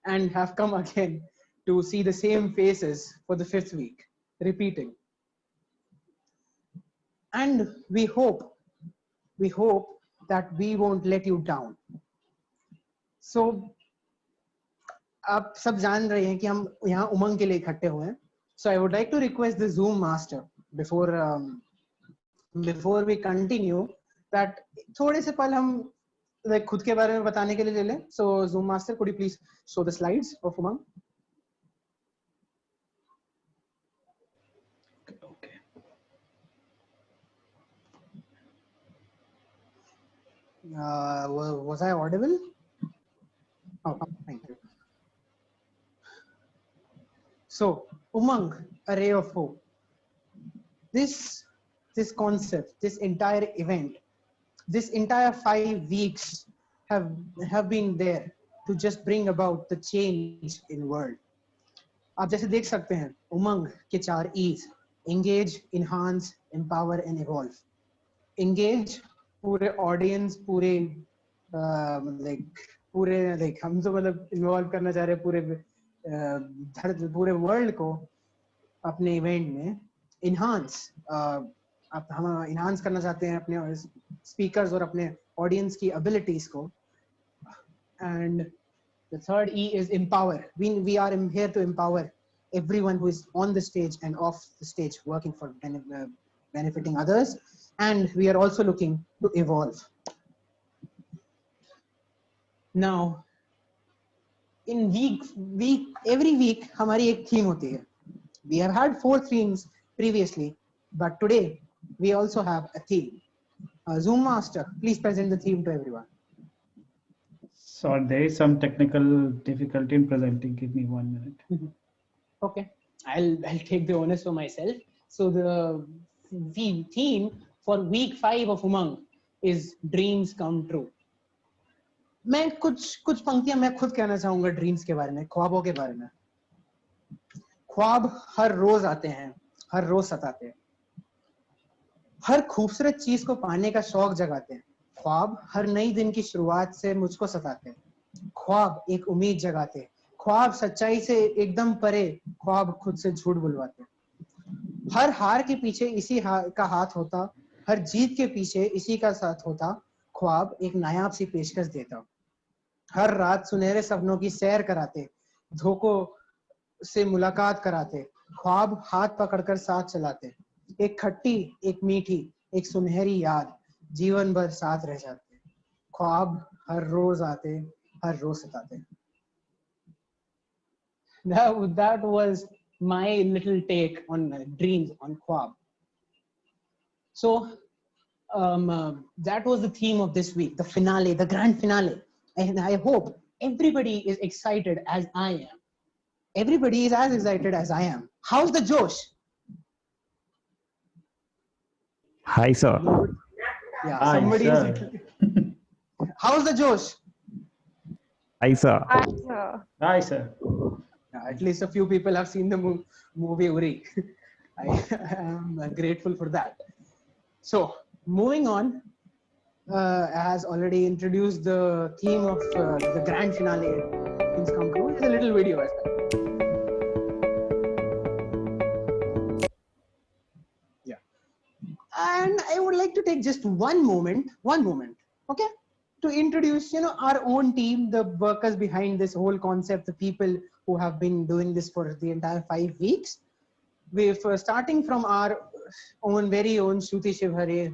and have come again to see the same faces for the 5th week, repeating. And we hope that we won't let you down. So आप सब जान रहे हैं कि हम यहाँ उमंग के लिए इकट्ठे हुए हैं. So I would like to request the Zoom master before we continue that थोड़े से पल हम like खुद के बारे में बताने के लिए ले लें. So Zoom master, could you please show the slides of Umang? Okay. Was I audible? Oh, thank you. So Umang, a ray of hope. This concept, this entire event, this entire 5 weeks have been there to just bring about the change in world. आप जैसे देख सकते हैं उमंग के 4 E's: engage, enhance, empower and evolve. Engage पूरे audience, पूरे like हम तो मतलब involve करना चाह रहे हैं पूरे world को अपने event में. Enhance, हम enhance करना चाहते हैं अपने speakers और अपने audience की abilities को. And the 3rd E is empower. We are here to empower everyone who is on the stage and off the stage, working for benefiting others. And we are also looking to evolve. Now, in every week, हमारी एक theme होती है. We have had 4 themes previously, but today we also have a theme. Zoom master, please present the theme to everyone. So there is some technical difficulty in presenting. Give me 1 minute. Okay, I'll take the onus for myself. So the theme for week 5 of Umang is dreams come true. मैं कुछ पंक्तियां मैं खुद कहना चाहूंगा dreams के बारे में, ख्वाबों के बारे में. ख्वाब हर रोज आते हैं, हर रोज सताते हैं. हर खूबसूरत चीज को पाने का शौक जगाते हैं. ख्वाब हर नई दिन की शुरुआत से मुझको सताते हैं. ख्वाब एक उम्मीद जगाते हैं. ख्वाब सच्चाई से एकदम परे, ख्वाब खुद से झूठ बुलवाते हैं. हर हार के पीछे इसी का हाथ होता, हर जीत के पीछे इसी का साथ होता. ख्वाब एक नायाब सी पेशकश देता. हर रात सुनहरे सपनों की सैर कराते, धोखों से मुलाकात कराते. ख्वाब हाथ पकड़कर साथ चलाते. एक खट्टी, एक मीठी, एक सुनहरी याद जीवन भर साथ रह जाते. ख्वाब हर रोज आते, हर रोज सताते. That was my little take on dreams, on ख्वाब. So that was the theme of this week, the finale, the grand finale. And I hope everybody is excited as I am. Everybody is as excited as I am. How's the Josh? Hi, sir. Yeah, Hi, somebody sir. is. How's the Josh? Hi, sir. Hi, sir. At least a few people have seen the movie Uri. I am grateful for that. So, moving on, has already introduced the theme of the grand finale. Things come true. There's a little video as well. Yeah. And I would like to take just one moment, okay, to introduce, our own team, the workers behind this whole concept, the people who have been doing this for the entire 5 weeks. We've starting from our very own Shruti Shivhare,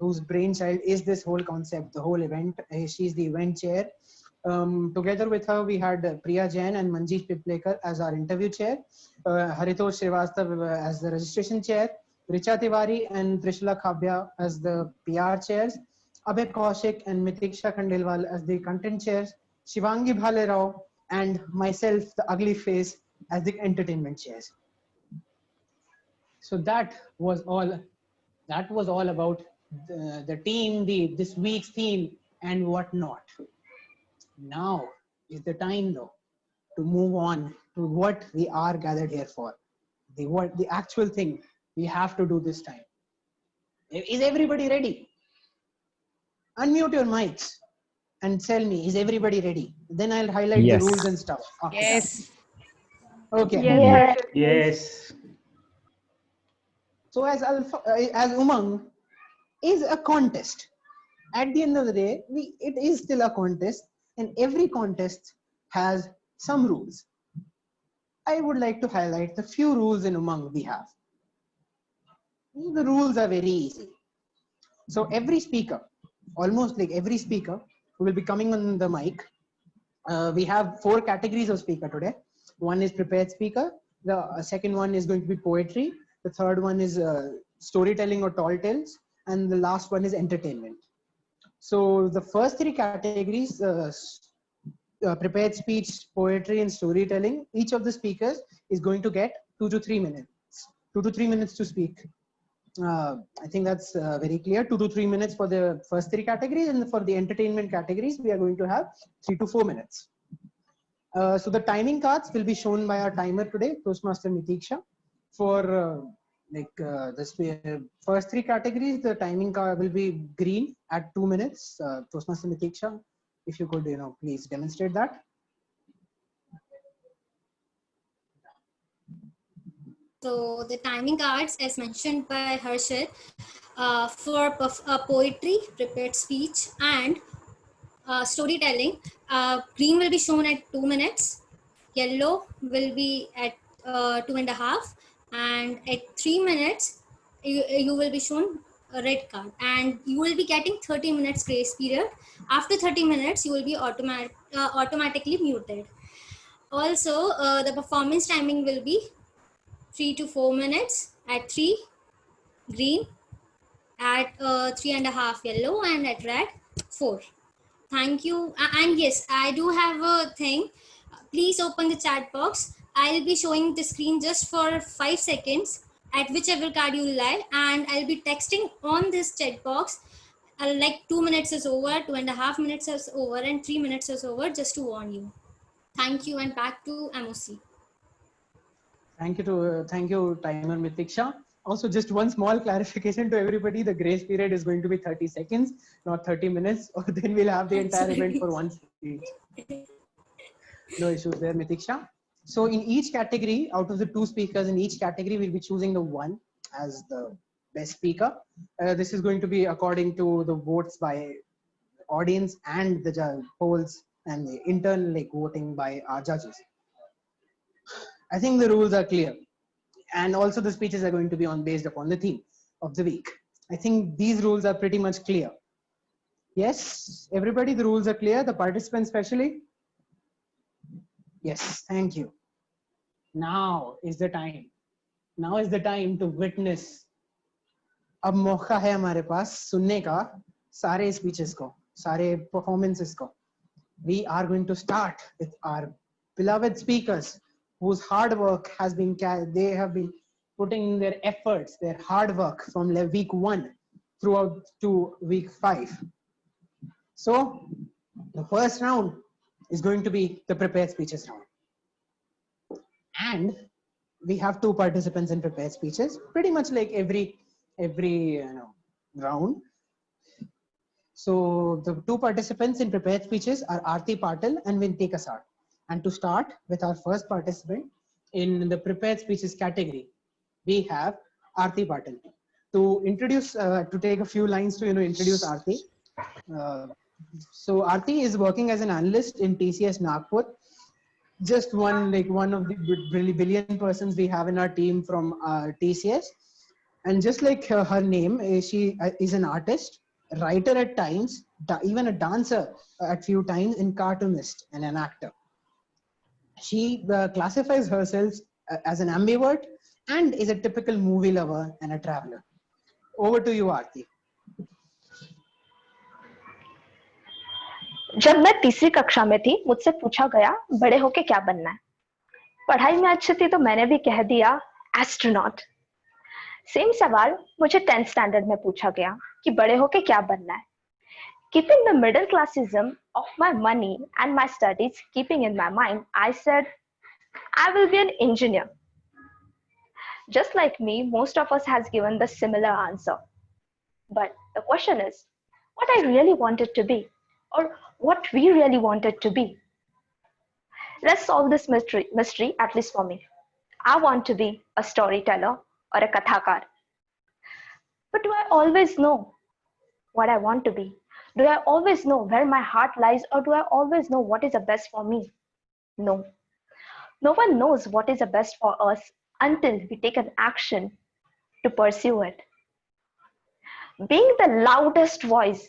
whose brainchild is this whole concept, the whole event. She's the event chair. Together with her, we had Priya Jain and Manjeet Piplekar as our interview chair, Haritosh Srivastav as the registration chair, Richa Tiwari and Trishula Khabya as the PR chairs, Abhay Kaushik and Mitiksha Khandelwal as the content chairs, Shivangi Bhale Rao and myself, the ugly face, as the entertainment chairs. So that was all about the team, this week's theme and whatnot. Now is the time though to move on to what we are gathered here for. The actual thing we have to do this time. Is everybody ready? Unmute your mics and tell me, is everybody ready? Then I'll highlight the Yes. rules and stuff after Yes. that. Okay. Yes. Yes. So as Umang is a contest. At the end of the day, it is still a contest, and every contest has some rules. I would like to highlight the few rules in Umang we have. The rules are very easy. So every speaker, almost like every speaker who will be coming on the mic, we have 4 categories of speaker today. One is prepared speaker. The second one is going to be poetry. The third one is storytelling or tall tales. And the last one is entertainment. So the first 3 categories, prepared speech, poetry, and storytelling, each of the speakers is going to get 2 to 3 minutes. 2 to 3 minutes to speak. I think that's very clear. 2 to 3 minutes for the first 3 categories, and for the entertainment categories, we are going to have 3 to 4 minutes. So the timing cards will be shown by our timer today, Toastmaster Mitiksha. For the first 3 categories, the timing card will be green at 2 minutes. Toastmaster Mitiksha, if you could, please demonstrate that. So the timing cards, as mentioned by Harshit, for poetry, prepared speech, and storytelling, green will be shown at 2 minutes, yellow will be at 2.5, and at 3 minutes, you will be shown a red card, and you will be getting 30 minutes grace period. After 30 minutes, you will be automatically muted. Also, the performance timing will be 3 to 4 minutes at 3 green, at 3.5 yellow, and at red 4. Thank you. And yes, I do have a thing. Please open the chat box. I'll be showing the screen just for 5 seconds at whichever card you like, and I'll be texting on this chat box like 2 minutes is over, 2.5 minutes is over, and 3 minutes is over, just to warn you. Thank you, and back to MOC. Thank you, timer Mitiksha. Also, just one small clarification to everybody: the grace period is going to be 30 seconds, not 30 minutes, or then we'll have the entire event for one speech. No issues there, Mitiksha. So in each category, out of the 2 speakers in each category, we'll be choosing the one as the best speaker. This is going to be according to the votes by audience and the polls and the internal voting by our judges. I think the rules are clear, and also the speeches are going to be based upon the theme of the week. I think these rules are pretty much clear. Yes, everybody, the rules are clear. The participants especially. Yes, thank you. Now is the time. Now is the time to witness. अब मौका है हमारे पास सुनने का सारे speeches को, सारे performances को. We are going to start with our beloved speakers whose hard work has been, they have been putting in their efforts, their hard work from week 1 throughout to week 5. So the first round is going to be the prepared speeches round. And we have 2 participants in prepared speeches, pretty much like every round. So the 2 participants in prepared speeches are Aarti Patil and Vinti Kasar. And to start with our first participant in the prepared speeches category, we have Aarti Patil. To introduce, to take a few lines to introduce Aarti. So Aarti is working as an analyst in TCS Nagpur. Just one of the billion persons we have in our team from TCS. And just like her name, she is an artist, writer at times, even a dancer at few times, and cartoonist and an actor. She classifies herself as an ambivert and is a typical movie lover and a traveler. Over to you, Aarti. जब मैं तीसरी कक्षा में थी, मुझसे पूछा गया बड़े होके क्या बनना है। पढ़ाई में अच्छी थी तो मैंने भी कह दिया एस्ट्रोनॉट। सेम सवाल मुझे 10th स्टैंडर्ड में पूछा गया कि बड़े होके क्या बनना है। Keeping the middle classism of my money and my studies keeping in my mind, I said, I will be an engineer. Just like me, most of us has given the similar answer. But the question is, what I really wanted to be, or what we really wanted to be. Let's solve this mystery, at least for me. I want to be a storyteller or a kathakar. But do I always know what I want to be? Do I always know where my heart lies, or do I always know what is the best for me? No. No one knows what is the best for us until we take an action to pursue it. Being the loudest voice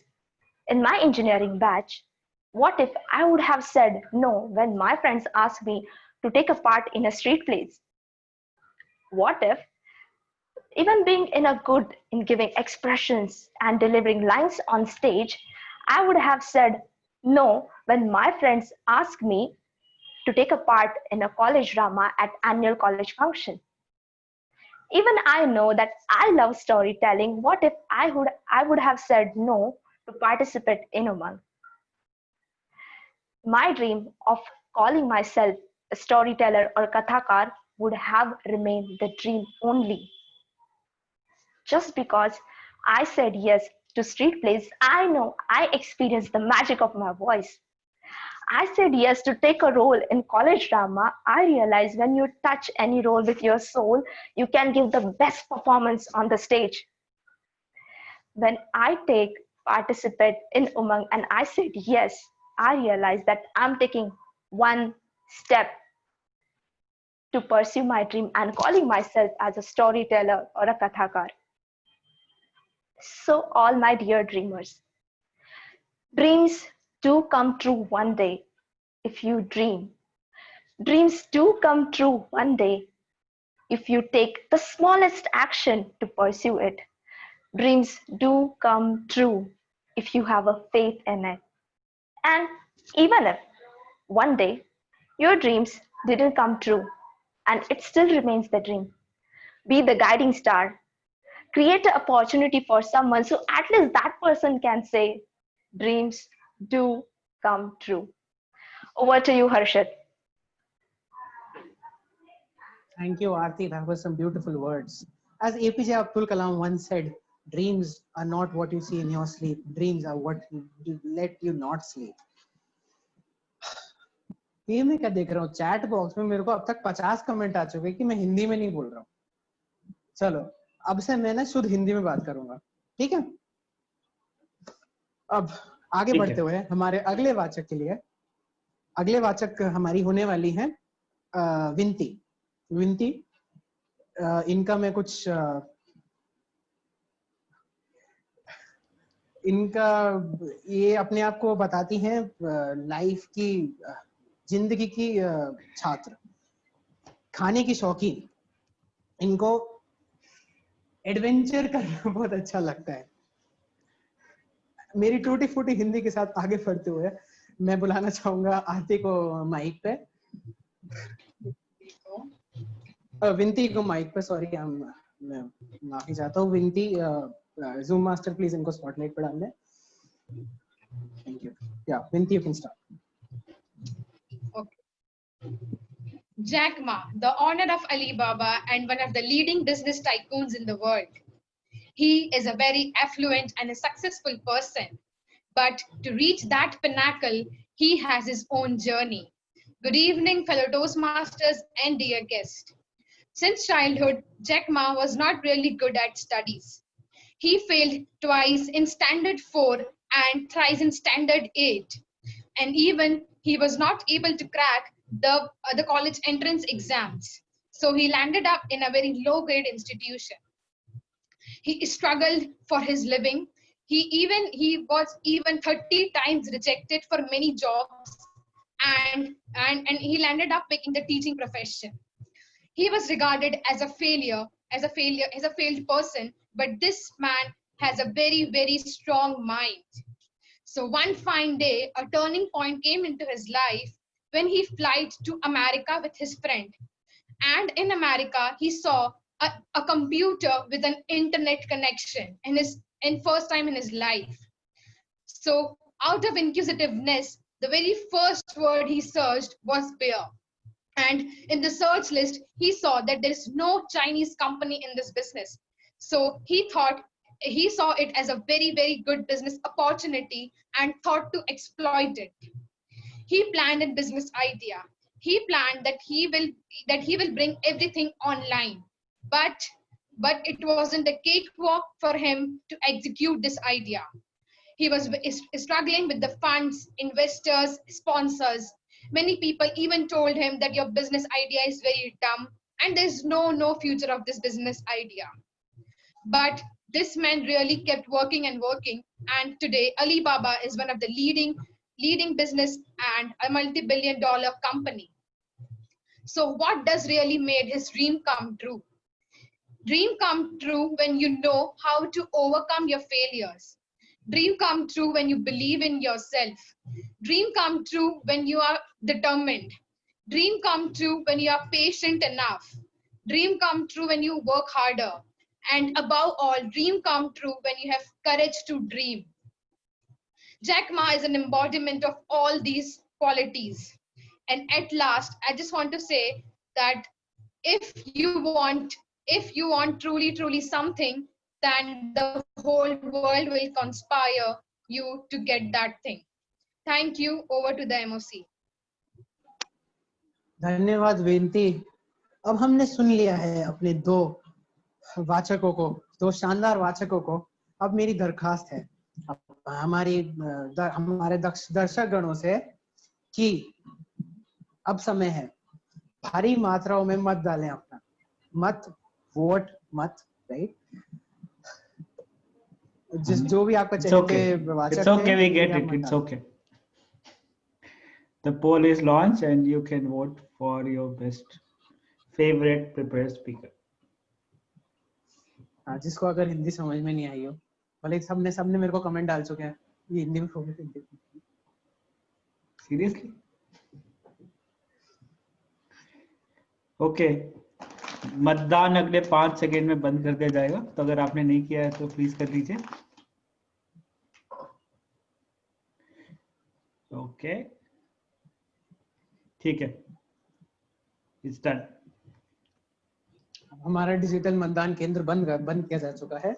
in my engineering batch, what if I would have said no when my friends asked me to take a part in a street plays? What if, even being good in giving expressions and delivering lines on stage, I would have said no when my friends asked me to take a part in a college drama at annual college function? Even I know that I love storytelling. What if I would have said no to participate in Umang? My dream of calling myself a storyteller or kathakar would have remained the dream only. Just because I said yes to street plays, I know I experienced the magic of my voice. I said yes to take a role in college drama. I realized when you touch any role with your soul, you can give the best performance on the stage. When I participate in Umang and I said yes, I realized that I'm taking one step to pursue my dream and calling myself as a storyteller or a kathakar. So all my dear dreamers, dreams do come true one day if you dream. Dreams do come true one day if you take the smallest action to pursue it. Dreams do come true if you have a faith in it. And even if one day your dreams didn't come true and it still remains the dream, be the guiding star. Create an opportunity for someone so at least that person can say, dreams do come true. Over to you, Harshit. Thank you, Aarti. That was some beautiful words. As APJ Abdul Kalam once said, dreams are not what you see in your sleep. Dreams are what let you not sleep. ये मैं क्या देख रहा हूँ chat box में मेरे को अब तक 50 कमेंट आ चुके कि मैं हिंदी में नहीं बोल रहा हूँ. चलो अब से मैं ना शुद्ध हिंदी में बात करूंगा, ठीक है? अब आगे बढ़ते हुए हमारे अगले वाचक के लिए, अगले वाचक हमारी होने वाली है विनती. विनती, इनका मैं कुछ इनका ये अपने आप को बताती हैं लाइफ की जिंदगी की छात्र, खाने की शौकीन. इनको एडवेंचर करना बहुत अच्छा लगता है. मेरी टूटी फूटी हिंदी के साथ आगे बढ़ते हुए मैं बुलाना चाहूंगा आरती को माइक पे, विनती को माइक पे. सॉरी, मैं माफी चाहता हूँ. विनती, जूम मास्टर प्लीज इनको स्पॉटलाइट पे डाल दें. Thank you. या विनती, you can start. Jack Ma, the owner of Alibaba and one of the leading business tycoons in the world. He is a very affluent and a successful person. But to reach that pinnacle, he has his own journey. Good evening, fellow Toastmasters and dear guests. Since childhood, Jack Ma was not really good at studies. He failed twice in Standard 4 and thrice in Standard 8. And even he was not able to crack the college entrance exams. So he landed up in a very low-grade institution. He struggled for his living. He was even 30 times rejected for many jobs, and he landed up picking the teaching profession. He was regarded as a failed person, but this man has a very, very strong mind. So one fine day, a turning point came into his life when he flight to America with his friend. And in America, he saw a computer with an internet connection in first time in his life. So out of inquisitiveness, the very first word he searched was beer. And in the search list, he saw that there is no Chinese company in this business. So he thought, he saw it as a very, very good business opportunity and thought to exploit it. He planned a business idea. He planned that he will bring everything online, but it wasn't a cakewalk for him to execute this idea. He was struggling with the funds, investors, sponsors. Many people even told him that your business idea is very dumb and there's no future of this business idea. But this man really kept working and working, and today Alibaba is one of the leading business and a multi-billion-dollar company. So what does really made his dream come true? Dream come true when you know how to overcome your failures. Dream come true when you believe in yourself. Dream come true when you are determined. Dream come true when you are patient enough. Dream come true when you work harder. And above all, dream come true when you have courage to dream. Jack Ma is an embodiment of all these qualities. And at last, I just want to say that if you want truly something, then the whole world will conspire you to get that thing. Thank you. Over to the MOC. धन्यवाद वेंती। अब हमने सुन लिया है अपने दो वाचकों को, दो शानदार वाचकों को। अब मेरी दरखास्त है हमारे दर्शक गणों से कि अब समय है, भारी मात्राओं में मत डालें अपना मत, वोट मत, राइट? जिस जो भी आपका चाहिए वाचक है, it's okay, we get it, it's okay. The poll is launched and you can vote for your best favorite prepared speaker. हाँ, जिसको अगर हिंदी समझ में नहीं आई हो, भले सबने मेरे को कमेंट डाल चुके हैं ये हिंदी में फोकस करते हैं। Seriously? Okay. मतदान अगले 5 सेकेंड में बंद कर दिया जाएगा, तो अगर आपने नहीं किया है तो प्लीज कर लीजिए। ओके, ठीक है, इट्स डन। हमारा डिजिटल मतदान केंद्र बंद किया जा चुका है,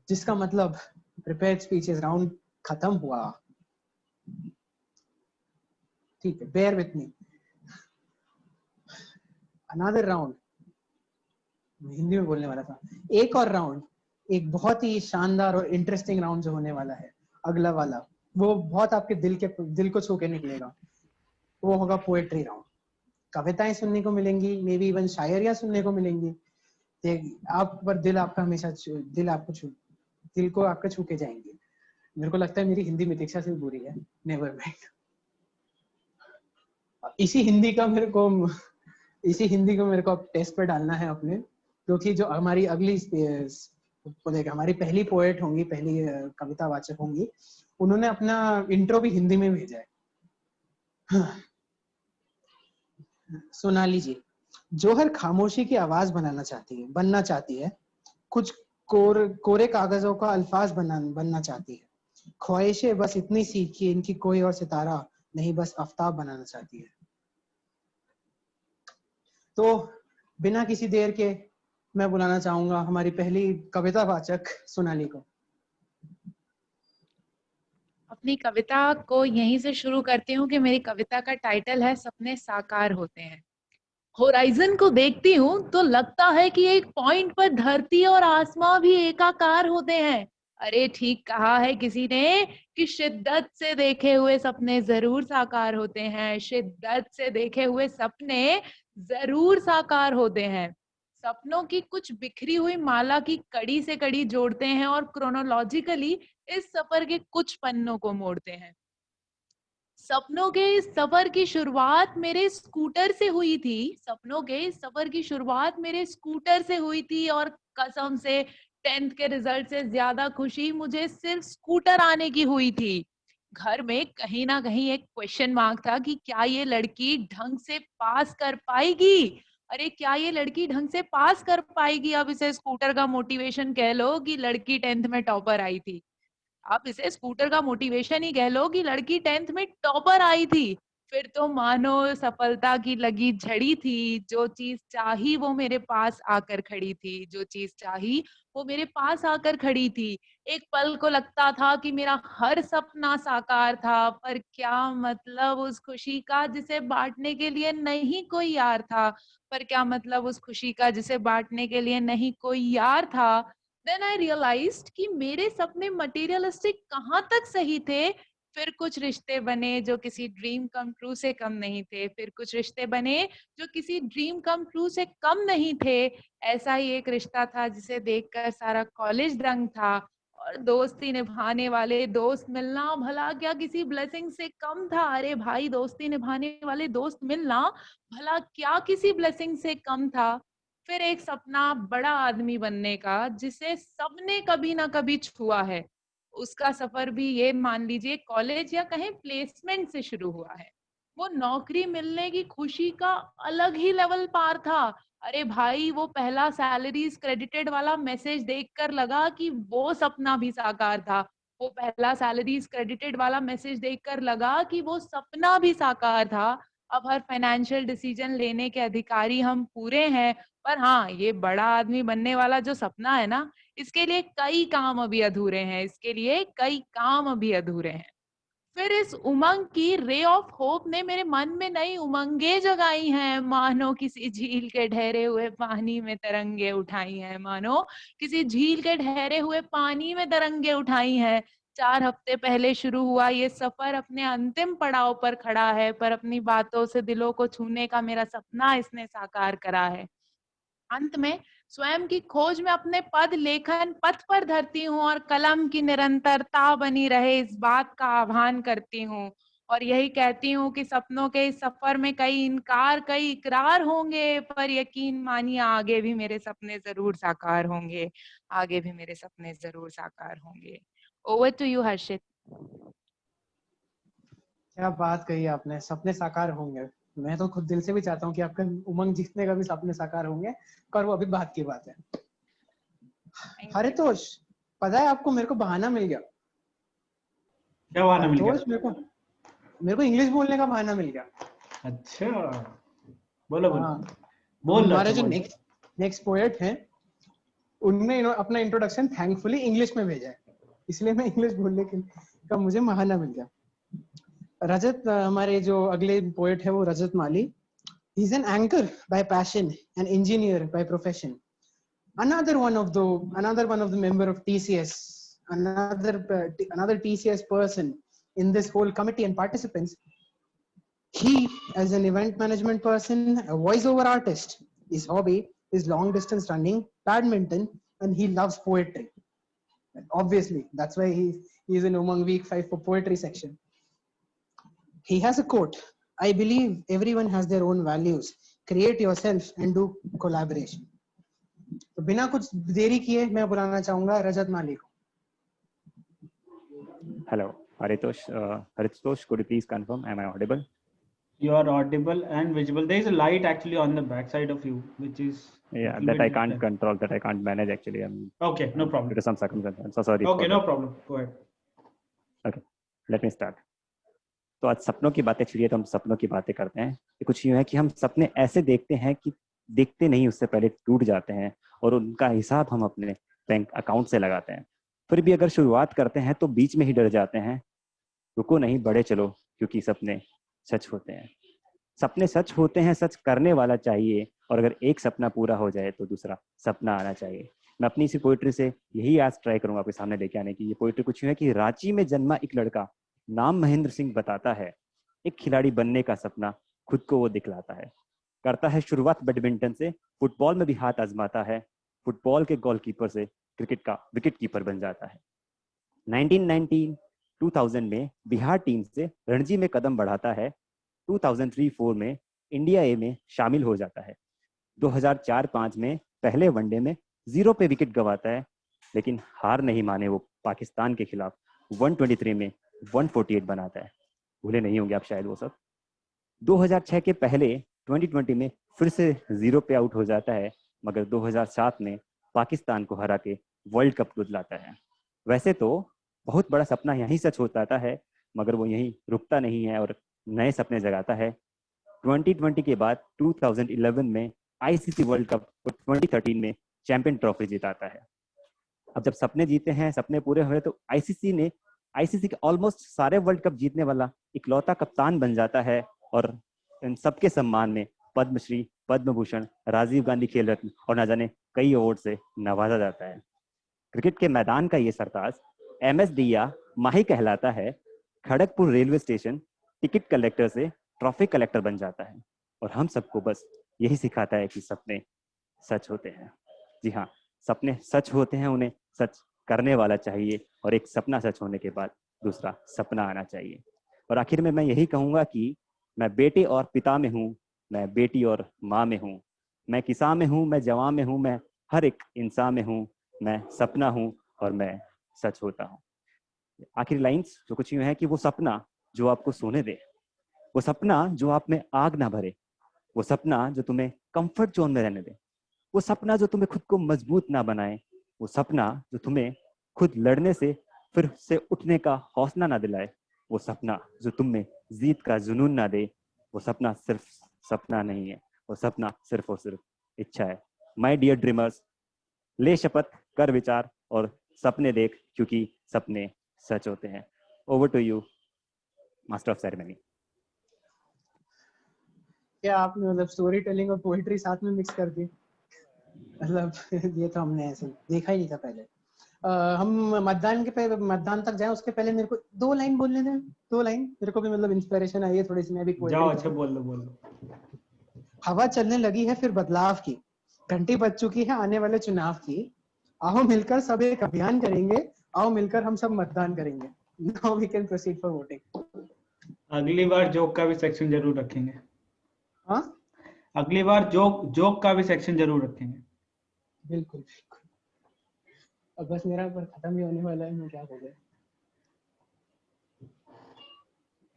जिसका मतलब प्रिपेयर्ड स्पीचेस राउंड खत्म हुआ। ठीक है, bear with me, another round, Hindi में बोलने वाला था, एक और राउंड, एक बहुत ही शानदार और इंटरेस्टिंग राउंड जो होने वाला है अगला वाला, वो बहुत आपके दिल को छू के निकलेगा। वो होगा पोएट्री राउंड। कविताएं सुनने को मिलेंगी, मे बी इवन शायरियां सुनने को मिलेंगी। आप पर दिल आपका हमेशा दिल को आपका छू के जाएंगे। मेरे को लगता है मेरी हिंदी मिथिक्षा से बुरी है, नेवर माइंड। इसी हिंदी का मेरे को अब टेस्ट पे डालना है अपने, क्योंकि जो हमारी अगली हमारी पहली पोएट होंगी, पहली कविता वाचक होंगी, उन्होंने अपना इंट्रो भी हिंदी में भेजा है। सोनाली जी, जोहर खामोशी की आवाज बनना चाहती है, कुछ कोरे कागजों का अल्फाज बनना चाहती है। ख्वाहिशें बस इतनी सी कि इनकी कोई और सितारा नहीं, बस आफ्ताब बनाना चाहती है। तो बिना किसी देर के मैं बुलाना चाहूंगा हमारी पहली कविता वाचक सोनाली को। अपनी कविता को यहीं से शुरू करती हूँ कि मेरी कविता का टाइटल है सपने साकार होते हैं। होराइजन को देखती हूँ तो लगता है कि एक पॉइंट पर धरती और आसमां भी एकाकार होते हैं। अरे ठीक कहा है किसी ने कि शिद्दत से देखे हुए सपने जरूर साकार होते हैं, शिद्दत से देखे हुए सपने जरूर साकार होते हैं। सपनों की कुछ बिखरी हुई माला की कड़ी से कड़ी जोड़ते हैं और क्रोनोलॉजिकली इस सफर के कुछ पन्नों को मोड़ते हैं। सपनों के इस सफर की शुरुआत मेरे स्कूटर से हुई थी, सपनों के इस सफर की शुरुआत मेरे स्कूटर से हुई थी, और कसम से 10th के रिजल्ट से ज्यादा खुशी मुझे सिर्फ स्कूटर आने की हुई थी। घर में कहीं ना कहीं एक क्वेश्चन मार्क था कि क्या ये लड़की ढंग से पास कर पाएगी। अरे क्या ये लड़की ढंग से पास कर पाएगी? अब इसे स्कूटर का मोटिवेशन कह लो कि लड़की 10th में टॉपर आई थी। आप इसे स्कूटर का मोटिवेशन ही कह लो कि लड़की 10th में टॉपर आई थी। फिर तो मानो सफलता की लगी झड़ी थी, जो चीज चाही वो मेरे पास आकर खड़ी थी, जो चीज चाही वो मेरे पास आकर खड़ी थी। एक पल को लगता था कि मेरा हर सपना साकार था, पर क्या मतलब उस खुशी का जिसे बांटने के लिए नहीं कोई यार था, पर क्या मतलब उस खुशी का जिसे बांटने के लिए नहीं कोई यार था। देन आई रियलाइज्ड कि मेरे सपने मटेरियलिस्टिक कहाँ तक सही थे। फिर कुछ रिश्ते बने जो किसी ड्रीम कम ट्रू से कम नहीं थे, फिर कुछ रिश्ते बने जो किसी ड्रीम कम ट्रू से कम नहीं थे। ऐसा ही एक रिश्ता था जिसे देखकर सारा कॉलेज दंग था, और दोस्ती निभाने वाले दोस्त मिलना भला क्या किसी ब्लेसिंग से कम था। अरे भाई, दोस्ती निभाने वाले दोस्त मिलना भला क्या किसी ब्लेसिंग से कम था। फिर एक सपना बड़ा आदमी बनने का जिसे सबने कभी ना कभी छुआ है, उसका सफर भी ये मान लीजिए कॉलेज या कहीं प्लेसमेंट से शुरू हुआ है। वो नौकरी मिलने की खुशी का अलग ही लेवल पार था। अरे भाई, वो पहला सैलरीज क्रेडिटेड वाला मैसेज देखकर लगा कि वो सपना भी साकार था। वो पहला सैलरीज क्रेडिटेड वाला मैसेज देखकर लगा कि वो सपना भी साकार था। अब हर फाइनेंशियल डिसीजन लेने के अधिकारी हम पूरे हैं, पर हाँ, ये बड़ा आदमी बनने वाला जो सपना है ना, इसके लिए कई काम अभी अधूरे हैं, इसके लिए कई काम अभी अधूरे हैं। फिर इस उमंग की रे ऑफ होप ने मेरे मन में नई उमंगे जगाई हैं, मानो किसी झील के ठहरे हुए पानी में तरंगे उठाई हैं, मानो किसी झील के ठहरे हुए पानी में तरंगे उठाई हैं। 4 हफ्ते पहले शुरू हुआ ये सफर अपने अंतिम पड़ाव पर खड़ा है, पर अपनी बातों से दिलों को छूने का मेरा सपना इसने साकार करा है। अंत में स्वयं की खोज में अपने पद लेखन पथ पर धरती हूँ, और कलम की निरंतरता बनी रहे इस बात का आह्वान करती हूँ। और यही कहती हूँ कि सपनों के इस सफर में कई इनकार कई इकरार होंगे, पर यकीन मानिए आगे भी मेरे सपने जरूर साकार होंगे, आगे भी मेरे सपने जरूर साकार होंगे। ओवर टू यू हर्षित। क्या बात कही आपने, सपने साकार होंगे। मैं तो खुद दिल से भी चाहता हूँ कि आपका उमंग जीतने का भी सपने साकार होंगे, पर वो अभी बात की बात है। हरितोष, पता है आपको, मेरे को बहाना मिल गया। क्या बहाना मिल गया? हरितोष, मेरे को इंग्लिश बोलने का बहाना मिल गया। अच्छा, बोलो बोलो। हाँ, बोल हमारे जो बोल। नेक्स्ट पोएट हैं, उनने अपना इंट्रोडक्शन थैंकफुली इंग्लिश में भेजा है, इसलिए मैं इंग्लिश बोलने का मुझे बहाना मिल गया। रजत, हमारे जो अगले पोएट है वो Rajat Mali. He is an anchor by passion and engineer by profession, another one of the member of TCS, another TCS person in this whole committee and participants. He, as an event management person, a voiceover artist, his hobby is long distance running, badminton, and he loves poetry. Obviously, that's why he is in Umang Week 5 for poetry section. He has a quote: "I believe everyone has their own values. Create yourself and do collaboration." तो बिना कुछ देरी किए मैं बुलाना चाहूंगा रजत माली को। Hello, Haritosh. Haritosh, could you please confirm? Am I audible? You are audible and visible. There is a light actually on the back side of you, which is Yeah, that I can't control, that I can't manage actually. Okay, no problem. Due to some circumstances. I'm so sorry. Okay, no problem. Go ahead. Okay, let me start. तो आज सपनों की बातें छिड़िए, तो हम सपनों की बातें करते हैं। ये कुछ यूं है कि हम सपने ऐसे देखते हैं कि देखते नहीं उससे पहले टूट जाते हैं, और उनका हिसाब हम अपने बैंक अकाउंट से लगाते हैं। फिर भी अगर शुरुआत करते हैं तो बीच में ही डर जाते हैं। रुको नहीं, बढ़े चलो, क्योंकि सपने सच होते हैं। सपने सच होते हैं, सच करने वाला चाहिए, और अगर एक सपना पूरा हो जाए तो दूसरा सपना आना चाहिए। मैं अपनी इसी पोइट्री से यही आज ट्राई करूंगा आपके सामने लेके आने की। ये पोइट्री कुछ यूं है कि रांची में जन्मा एक लड़का, नाम महेंद्र सिंह, बताता है एक खिलाड़ी बनने का सपना खुद को वो दिखलाता है। करता है शुरुआत बैडमिंटन से, फुटबॉल में भी हाथ आजमाता है, फुटबॉल के गोलकीपर से क्रिकेट का विकेट कीपर बन जाता है। 1990-2000 में बिहार टीम से रणजी में कदम बढ़ाता है। 2003-4 में इंडिया ए में शामिल हो जाता है। 2004-5 में पहले वनडे में 0 पे विकेट गंवाता है, लेकिन हार नहीं माने वो पाकिस्तान के खिलाफ 123 में 148 बनाता है। भूले नहीं होंगे आप शायद वो सब। 2006 के पहले 2020 में फिर से 0 पे आउट हो जाता है, मगर 2007 में पाकिस्तान को हरा के वर्ल्ड कप दिलाता है। वैसे तो बहुत बड़ा सपना यहीं सच होता है, मगर वो यहीं रुकता नहीं है, और नए सपने जगाता है। 2020 के बाद 2011 में आईसीसी वर्ल्ड कप और 2013 में चैंपियन ट्रॉफी जिताता है। अब जब सपने जीते हैं, सपने पूरे हुए, तो आईसीसी के ऑलमोस्ट सारे वर्ल्ड कप जीतने वाला इकलौता कप्तान बन जाता है और इन सबके सम्मान में पद्मश्री, पद्म भूषण, राजीव गांधी खेल रत्न और ना जाने कई अवार्ड से नवाजा जाता है। क्रिकेट के मैदान का ये सरताज MS दिया माही कहलाता है। Kharagpur railway station ticket collector से ट्रॉफी कलेक्टर बन जाता है और हम सबको बस यही सिखाता है कि सपने सच होते हैं। जी हाँ, सपने सच होते हैं, उन्हें सच करने वाला चाहिए और एक सपना सच होने के बाद दूसरा सपना आना चाहिए। और आखिर में मैं यही कहूँगा कि मैं बेटे और पिता में हूँ, मैं बेटी और माँ में हूँ, मैं किसान में हूँ, मैं जवान में हूँ, मैं हर एक इंसान में हूँ, मैं सपना हूँ और मैं सच होता हूँ। आखिरी लाइंस जो कुछ यूँ है कि वो सपना जो आपको सोने दे, वो सपना जो आप में आग ना भरे, वो सपना जो तुम्हें कंफर्ट जोन में रहने दे, वो सपना जो तुम्हें खुद को मजबूत ना बनाए, वो सपना जो तुम्हें खुद लड़ने से फिर से उठने का हौसला ना दिलाए, वो सपना जो तुम में जीत का जुनून ना दे, वो सपना सिर्फ सपना नहीं है, वो सपना सिर्फ और सिर्फ इच्छा है। माय डियर ड्रीमर्स, ले शपथ, कर विचार और सपने देख, क्योंकि सपने सच होते हैं। Over to you, master of ceremony. क्या आपने मतलब स्टोरी टेलिंग और पोएट्री साथ में मिक्स कर दी? मतलब ये तो हमने ऐसे देखा ही नहीं था पहले। हम मतदान तक जाएं उसके पहले मेरे को 2 लाइन बोलने दें। 2 लाइन मेरे को भी मतलब इंस्पिरेशन आई है थोड़ी सी, मैं भी जाओ, अच्छा बोल लो। हवा चलने लगी है फिर बदलाव की, घंटी बज चुकी है आने वाले चुनाव की, आओ मिलकर सब एक अभियान करेंगे, आओ मिलकर हम सब मतदान करेंगे। Now we can proceed for voting. अगली बार जोक का भी सेक्शन जरूर रखेंगे। हाँ, अगली बार जोक का भी सेक्शन जरूर रखेंगे। बिल्कुल बिल्कुल। अब बस मेरा पर खत्म ही होने वाला है, मैं क्या हो गया।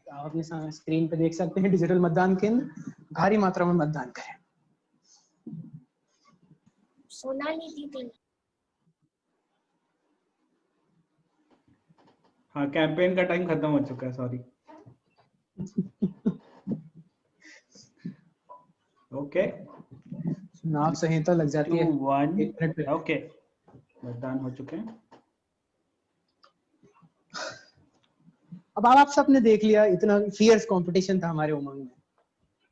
आप अपने स्क्रीन पे देख सकते हैं डिजिटल मतदान केंद्र, भारी मात्रा में मतदान करें। सोनाली दीदी, हाँ, कैंपेन का टाइम खत्म हो चुका है, सॉरी। ओके, चुनाव संहिता लग जाती है 2, 1, 1 मिनट पे। ओके, मतदान हो चुके हैं। अब आप सबने देख लिया, इतना फियर्स कंपटीशन था हमारे उमंग में।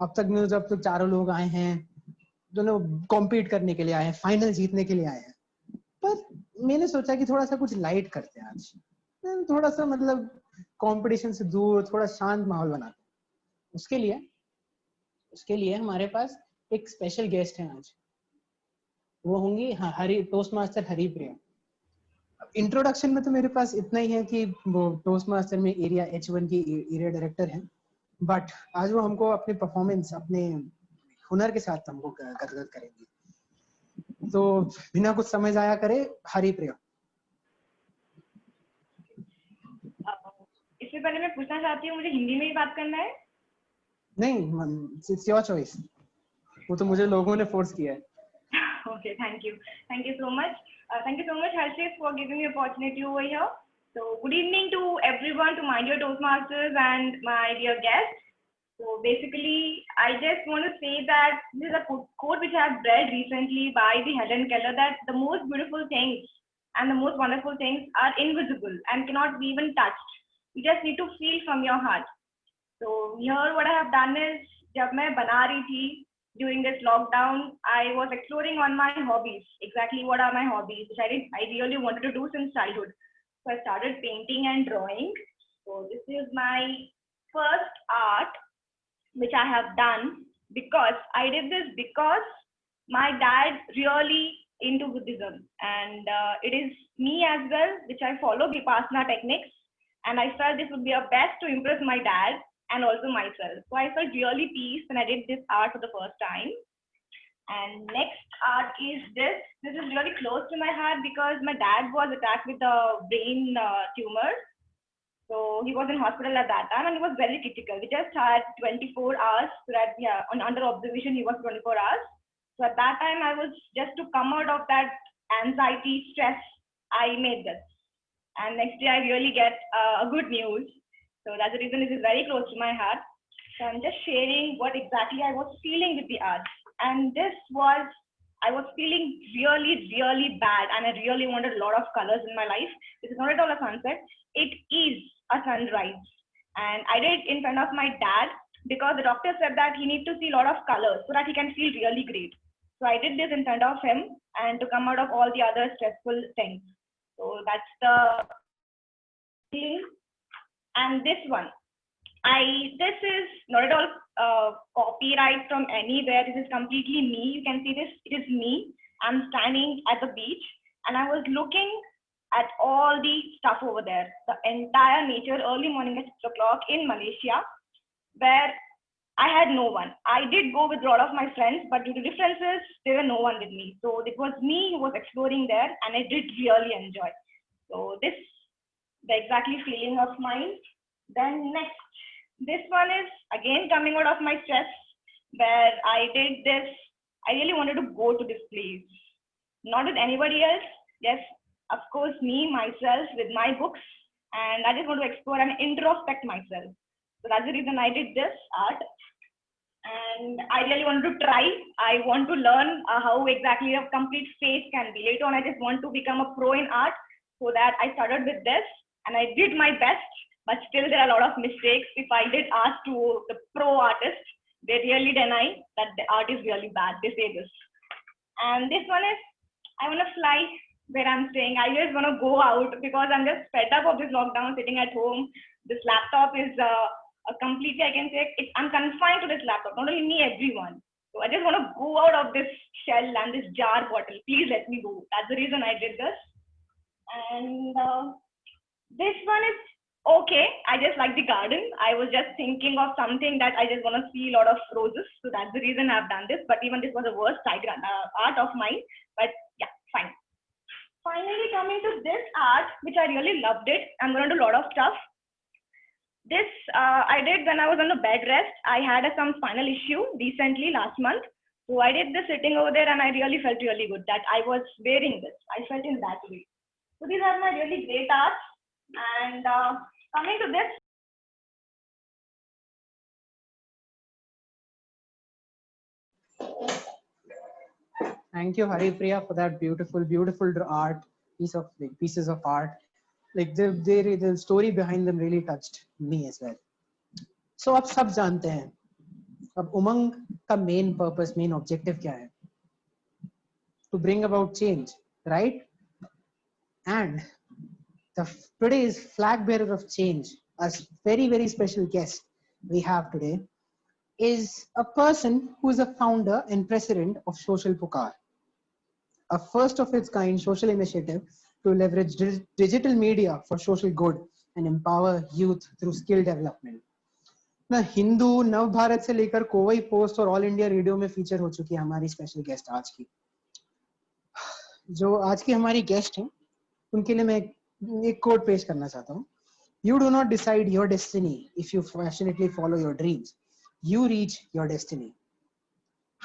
अब तक में जब तक चारों लोग आए हैं, दोनों कॉम्पीट करने के लिए आए हैं, फाइनल जीतने के लिए आए हैं, पर मैंने सोचा कि थोड़ा सा कुछ लाइट करते हैं आज, थोड़ा सा मतलब कंपटीशन से दूर थोड़ा शांत माहौल बनाते हैं। उसके लिए हमारे पास एक स्पेशल गेस्ट है आज। वो होंगी हरी टोस्ट मास्टर हरिप्रिया। इंट्रोडक्शन में तो मेरे पास इतना ही है कि वो टोस्ट मास्टर में एरिया H1 की एरिया डायरेक्टर हैं, बट आज वो हमको अपने परफॉर्मेंस, अपने हुनर के साथ हमको गदगद करेंगी। तो बिना कुछ समझ आया करे, हरिप्रिया। इससे पहले मैं पूछना चाहती हूँ, मुझे हिंदी में ही बात करना है? नहीं, इट्स योर चॉइस, वो तो मुझे लोगों ने फोर्स किया है। Okay, thank you so much. Thank you so much, Harshit, for giving me opportunity over here. So good evening to everyone, to my dear Toastmasters and my dear guests. So basically, I just want to say that this is a quote which I have read recently by the Helen Keller, that the most beautiful things and the most wonderful things are invisible and cannot be even touched. You just need to feel from your heart. So here what I have done is, जब मैं बना रही थी during this lockdown, I was exploring on my hobbies. Exactly what are my hobbies, which I really wanted to do since childhood. So I started painting and drawing. So this is my first art which I have done, because I did this because my dad really into Buddhism, and it is me as well which I follow Vipassana techniques, and I felt this would be a best to impress my dad and also myself. So I felt really peace when I did this art for the first time. And next art is this. This is really close to my heart because my dad was attacked with a brain tumor. So he was in hospital at that time and it was very critical. We just had 24 hours so that, under observation he was 24 hours. So at that time I was just to come out of that anxiety, stress, I made this. And next day I really get a good news. So that's the reason this is very close to my heart. So I'm just sharing what exactly I was feeling with the art. And this was, I was feeling really, really bad, and I really wanted a lot of colors in my life. This is not at all a sunset. It is a sunrise. And I did in front of my dad because the doctor said that he needs to see a lot of colors so that he can feel really great. So I did this in front of him and to come out of all the other stressful things. So that's the thing. And this one, this is not at all copyright from anywhere. This is completely me. You can see this, it is me. I'm standing at the beach and I was looking at all the stuff over there, the entire nature, early morning at 6 o'clock in Malaysia, where I had no one. I did go with a lot of my friends, but due to differences, there were no one with me. So it was me who was exploring there, and I did really enjoy. So this, the exactly feeling of mine. Then next, this one is again coming out of my stress, where I did this. I really wanted to go to this place, not with anybody else. Yes, of course, me, myself, with my books, and I just want to explore and introspect myself. So that's the reason I did this art. And I really want to try. I want to learn how exactly a complete face can be. Later on, I just want to become a pro in art, so that I started with this and I did my best, but still there are a lot of mistakes. If I did ask to the pro artists, they really deny that the art is really bad. They say this. And this one is, I want to fly where I'm staying. I just want to go out because I'm just fed up of this lockdown, sitting at home. This laptop is completely, I can say, I'm confined to this laptop, not only me, everyone. So I just want to go out of this shell and this jar bottle. Please let me go. That's the reason I did this. And this one is okay. I just like the garden. I was just thinking of something that I just want to see a lot of roses. So that's the reason I've done this. But even this was the worst art of mine. But yeah, fine. Finally coming to this art, which I really loved it. I'm going to do a lot of stuff. This I did when I was on the bed rest. I had some spinal issue recently last month. So I did this sitting over there and I really felt really good that I was wearing this. I felt in that way. So these are my really great arts. And coming to this. Thank you, Haripriya, for that beautiful, beautiful art, pieces of art. Like the story behind them really touched me as well. So आप सब जानते हैं अब उमंग का main purpose, main objective क्या है? To bring about change, right? And today's flag bearer of change, a very, very special guest we have today, is a person who is a founder and president of Social Pukar, a first of its kind social initiative to leverage digital media for social good and empower youth through skill development. ना हिंदू नव भारत से लेकर Kovai post और all India radio में feature हो चुकी है हमारी स्पेशल गेस्ट आज की। जो आज की हमारी गेस्ट हैं उनके लिए मैं एक कोट पेश करना चाहता हूँ। You do not decide your destiny if you passionately follow your dreams. You reach your destiny.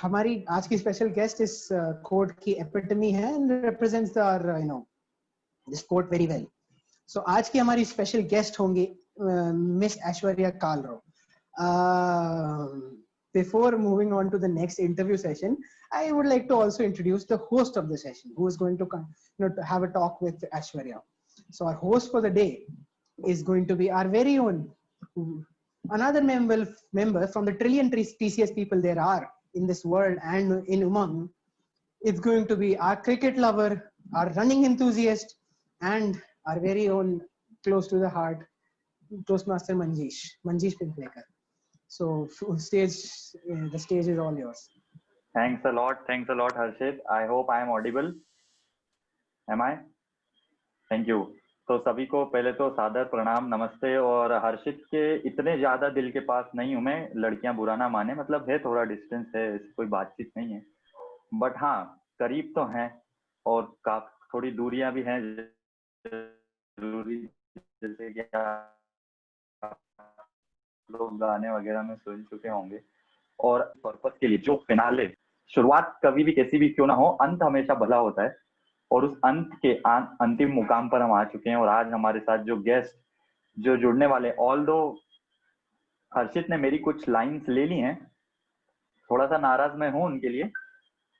हमारी आज की स्पेशल गेस्ट इस कोट की एपिटमी है and represents our this quote very well. So आज की हमारी स्पेशल गेस्ट होंगी miss Aishwarya Kalro. Before moving on to the next interview session, I would like to also introduce the host of the session, who is going to to have a talk with Aishwarya. So our host for the day is going to be our very own, another member from the trillion TCS people there are in this world and in Umang. It's going to be our cricket lover, our running enthusiast, and our very own close to the heart, Toastmaster Manjeesh Pinplekar. So the stage is all yours. Thanks a lot, Harshit. I hope I am audible. Am I? Thank you. तो सभी को पहले तो सादर प्रणाम, नमस्ते। और हर्षित के इतने ज्यादा दिल के पास नहीं हूं मैं, लड़कियां बुरा ना माने, मतलब है थोड़ा डिस्टेंस है, कोई बातचीत नहीं है, बट हाँ करीब तो हैं और थोड़ी दूरियां भी हैं जरूरी, जैसे कि लोग गाने वगैरह में सुन चुके होंगे। और पर्पस के लिए जो फिनाले, शुरुआत कभी भी कैसी भी क्यों ना हो, अंत हमेशा भला होता है और उस अंत के अंतिम मुकाम पर हम आ चुके हैं। और आज हमारे साथ जो गेस्ट जो जुड़ने वाले, ऑल्दो हर्षित ने मेरी कुछ लाइंस ले ली हैं, थोड़ा सा नाराज मैं हूं उनके लिए,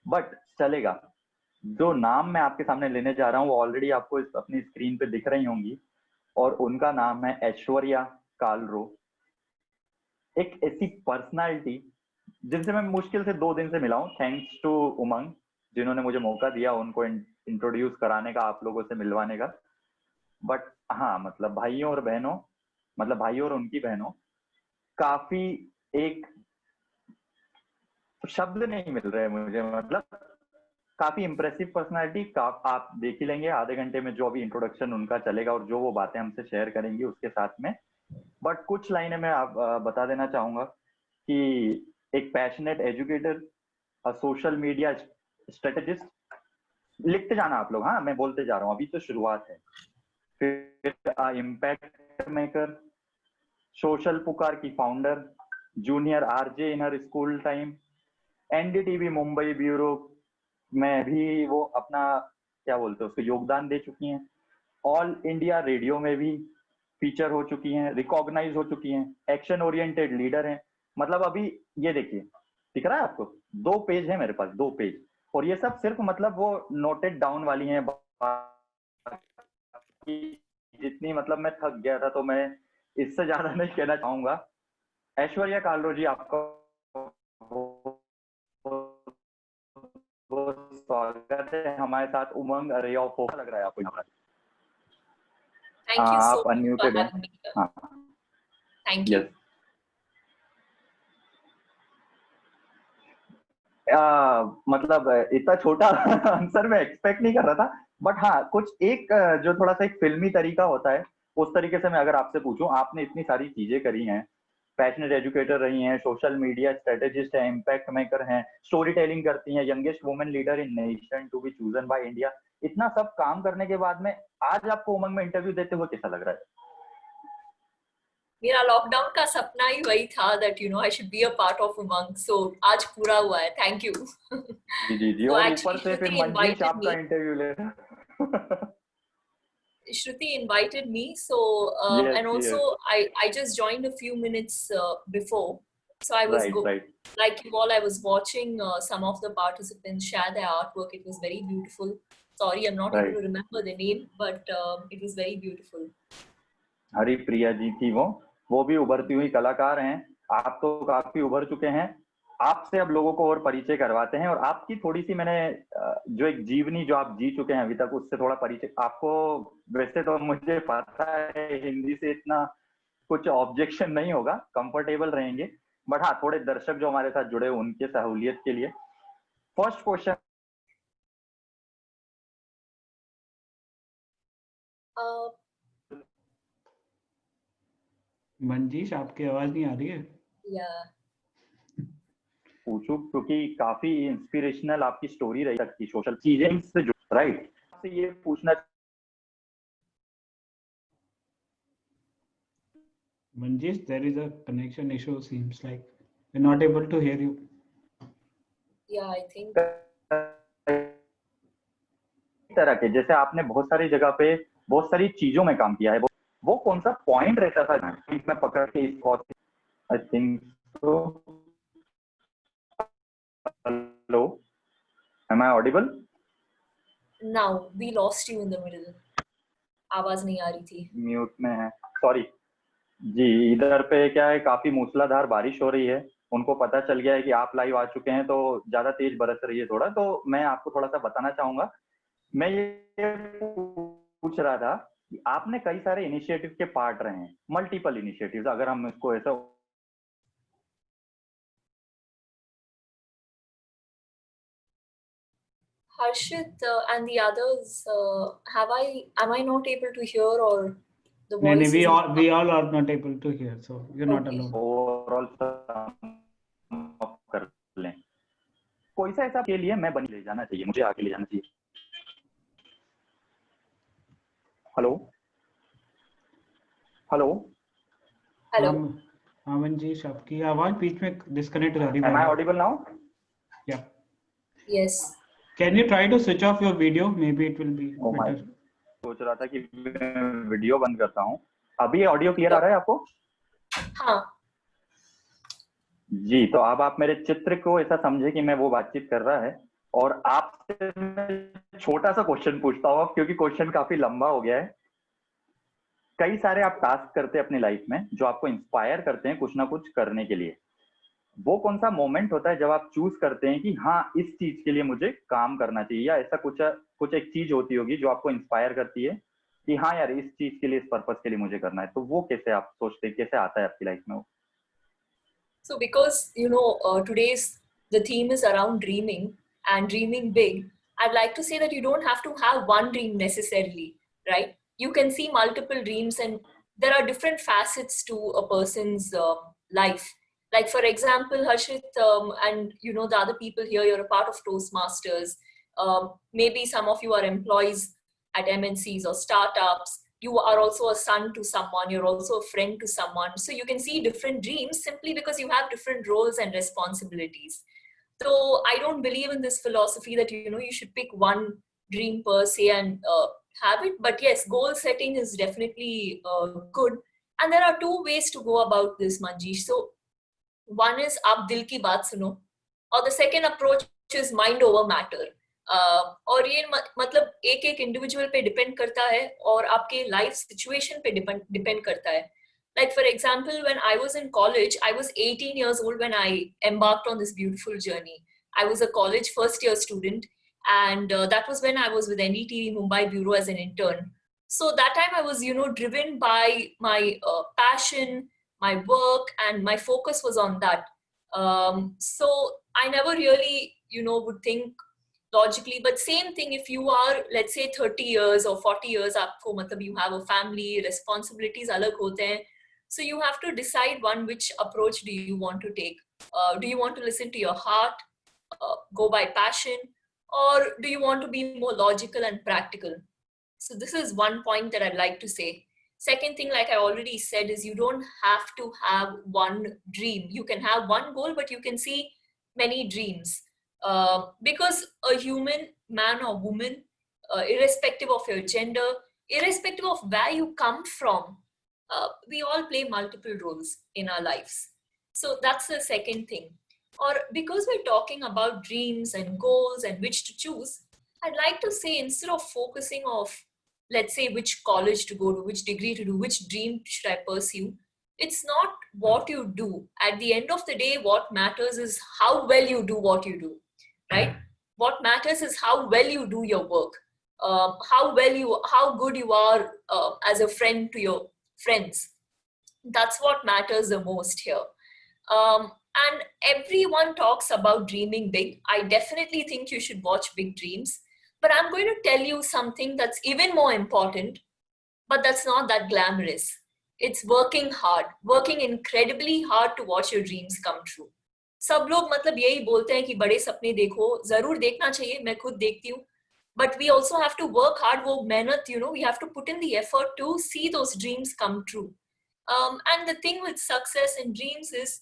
बट चलेगा। जो नाम मैं आपके सामने लेने जा रहा हूँ वो ऑलरेडी आपको अपनी स्क्रीन पे दिख रही होंगी, और उनका नाम है ऐश्वर्या कालरो। एक ऐसी पर्सनालिटी जिनसे मैं मुश्किल से 2 दिन से मिला हूँ, थैंक्स टू उमंग जिन्होंने मुझे मौका दिया उनको इंट्रोड्यूस कराने का, आप लोगों से मिलवाने का। बट हाँ, मतलब भाइयों और बहनों, मतलब भाइयों और उनकी बहनों, काफी एक शब्द नहीं मिल रहे मुझे, मतलब काफी इंप्रेसिव पर्सनालिटी। आप देख ही लेंगे आधे घंटे में जो भी इंट्रोडक्शन उनका चलेगा और जो वो बातें हमसे शेयर करेंगी उसके साथ में। बट कुछ लाइनें मैं आप बता देना चाहूंगा कि एक passionate educator, social media strategist, लिखते जाना आप लोग, हाँ मैं बोलते जा रहा हूँ, अभी तो शुरुआत है। फिर इम्पैक्ट मेकर, सोशल पुकार की फाउंडर, जूनियर आरजे इन हर school time, NDTV Mumbai bureau में भी वो अपना क्या बोलते हैं उसको योगदान दे चुकी हैं, ऑल इंडिया रेडियो में भी फीचर हो चुकी हैं, रिकॉग्नाइज हो चुकी हैं, एक्शन ओरिएंटेड लीडर हैं। मतलब अभी ये देखिए, दिख रहा है आपको, 2 पेज है मेरे पास, 2 पेज, और ये सब सिर्फ मतलब वो नोटेड डाउन वाली हैं। जितनी मतलब मैं थक गया था तो मैं इससे ज्यादा नहीं कहना चाहूंगा। ऐश्वर्या कालरो जी, आपका स्वागत है हमारे साथ। उमंग रे ऑफ होप लग रहा है आपको यहाँ पर? Thank you so आप much for अनम्यूटेड हैं। having me here. हाँ, Thank you. यस। मतलब इतना छोटा आंसर मैं एक्सपेक्ट नहीं कर रहा था, बट हाँ कुछ एक जो थोड़ा सा एक फिल्मी तरीका होता है उस तरीके से मैं अगर आपसे पूछूं, आपने इतनी सारी चीजें करी हैं, पैशनेट एजुकेटर रही हैं, सोशल मीडिया स्ट्रेटेजिस्ट है, इम्पैक्ट मेकर हैं, स्टोरी टेलिंग करती हैं, youngest women leader in nation to be chosen by India, इतना सब काम करने के बाद में आज आपको उमंग में इंटरव्यू देते हुए कैसा लग रहा है? मेरा लॉकडाउन का सपना ही वही था that you know I should be a part of Umang, so आज पूरा हुआ है। Thank you. Ji ji ji. So और actually ऊपर से फिर Shruti मंजीश invited आपका me. इंटरव्यू ले Shruti invited me, so Yes, and also yes. I just joined a few minutes before, so I was right. like you all, I was watching some of the participants share their artwork. It was very beautiful. Sorry, I'm not able to remember the name, but it was very beautiful. Haripriya ji थी वो भी उभरती हुई कलाकार हैं। आप तो काफी उभर चुके हैं, आपसे अब लोगों को और परिचय करवाते हैं, और आपकी थोड़ी सी मैंने जो एक जीवनी जो आप जी चुके हैं अभी तक उससे थोड़ा परिचय आपको। वैसे तो मुझे पता है हिंदी से इतना कुछ ऑब्जेक्शन नहीं होगा, कंफर्टेबल रहेंगे, बट हाँ थोड़े दर्शक जो हमारे साथ जुड़े उनके सहूलियत के लिए फर्स्ट क्वेश्चन। मंजीश आपकी आवाज नहीं आ रही है? पूछूं क्योंकि काफी इंस्पिरेशनल आपकी स्टोरी रही सकती, सोशल चीजें से राइट, आपसे ये पूछना। Manjesh, there is a connection issue. Seems like we're not able to hear you. Yeah, I think. तरह के जैसे आपने बहुत सारी जगह पे बहुत सारी चीजों में काम किया है, वो कौन सा पॉइंट रहता था मैं पकड़ के इस I think so. Hello, am I audible? Now we lost you in the middle. आवाज नहीं आ रही थी। म्यूट में है, सॉरी जी। इधर पे क्या है, काफी मूसलाधार बारिश हो रही है, उनको पता चल गया है कि आप लाइव आ चुके हैं तो ज्यादा तेज बरस रही है थोड़ा, तो मैं आपको थोड़ा सा बताना चाहूंगा। मैं ये पूछ रहा था कि आपने कई सारे इनिशिएटिव के पार्ट रहे हैं, मल्टीपल इनिशिएटिव्स, अगर हम इसको ऐसा Harshit and the others, am I not able to hear, or the No, voice? we all are not able to hear, so you're not alone. Overall कर लें, कोई सा ऐसा के लिए मैं बन ले जाना चाहिए, मुझे आगे ले जाना चाहिए। Hello hello hello. हाँ मंजीश, आपकी आवाज बीच में डिस्कनेक्ट हो रही है। Am I audible now? Yeah. Yes. Can you try to switch off your video? Maybe it will be better. सोच रहा था कि मैं वीडियो बंद करता हूँ। अभी ऑडियो क्लियर आ रहा है आपको? हाँ। जी, तो अब आप मेरे चित्र को ऐसा समझे कि मैं वो बातचीत कर रहा है, और आपसे मैं छोटा सा क्वेश्चन पूछता हूँ क्योंकि क्वेश्चन काफी लंबा हो गया है। कई सारे आप टास्क करते हैं अपनी लाइफ में जो आपको इंस्पायर करते हैं कुछ ना कुछ करने के लिए। वो कौन सा मोमेंट होता है जब आप चूज करते हैं कि हाँ इस चीज के लिए मुझे काम करना चाहिए, या ऐसा कुछ एक चीज होती होगी जो आपको इंस्पायर करती है कि हाँ यार इस चीज के लिए, इस पर्पस के लिए मुझे करना है, तो वो कैसे आप सोचते हैं, कैसे आता है आपकी लाइफ में वो? So because today's the theme is around dreaming and dreaming big, I'd like to say that you don't have to have one dream necessarily, right? You can see multiple dreams, and there are different facets to a person's life. Like for example, Harshit, and the other people here, you're a part of Toastmasters. Maybe some of you are employees at MNCs or startups. You are also a son to someone, you're also a friend to someone. So you can see different dreams simply because you have different roles and responsibilities. So I don't believe in this philosophy that you should pick one dream per se and have it. But yes, goal setting is definitely good. And there are two ways to go about this, Manjeesh. So one is aap dil ki baat suno, or the second approach is mind over matter. और ये मतलब एक एक individual पे depend करता है और आपके लाइफ सिचुएशन पे डिपेंड करता है. Like for example, when I was in college, I was 18 years old when I embarked on this beautiful journey. I was a college first year student, and that was when I was with NDTV Mumbai Bureau as an intern. So that time I was, driven by my passion, my work, and my focus was on that. So I never really, would think logically. But same thing, if you are, let's say 30 years or 40 years, aapko, matlab you have a family, responsibilities alag hote hain. So you have to decide which approach do you want to take. Do you want to listen to your heart, go by passion, or do you want to be more logical and practical? So this is one point that I'd like to say. Second thing, like I already said, is you don't have to have one dream. You can have one goal, but you can see many dreams. Because a human, man or woman, irrespective of your gender, irrespective of where you come from, we all play multiple roles in our lives. So that's the second thing. Or because we're talking about dreams and goals and which to choose, I'd like to say, instead of focusing on, let's say, which college to go to, which degree to do, which dream should I pursue, it's not what you do. At the end of the day, what matters is how well you do what you do, right? What matters is how well you do your work, how good you are as a friend to your friends. That's what matters the most here. And everyone talks about dreaming big. I definitely think you should watch Big Dreams. But I'm going to tell you something that's even more important, but that's not that glamorous. It's working hard, working incredibly hard to watch your dreams come true. सब लोग मतलब यही बोलते हैं कि बड़े सपने देखो, जरूर देखना चाहिए, मैं खुद देखती हूँ. But we also have to work hard, वो मेहनत, we have to put in the effort to see those dreams come true. And the thing with success and dreams is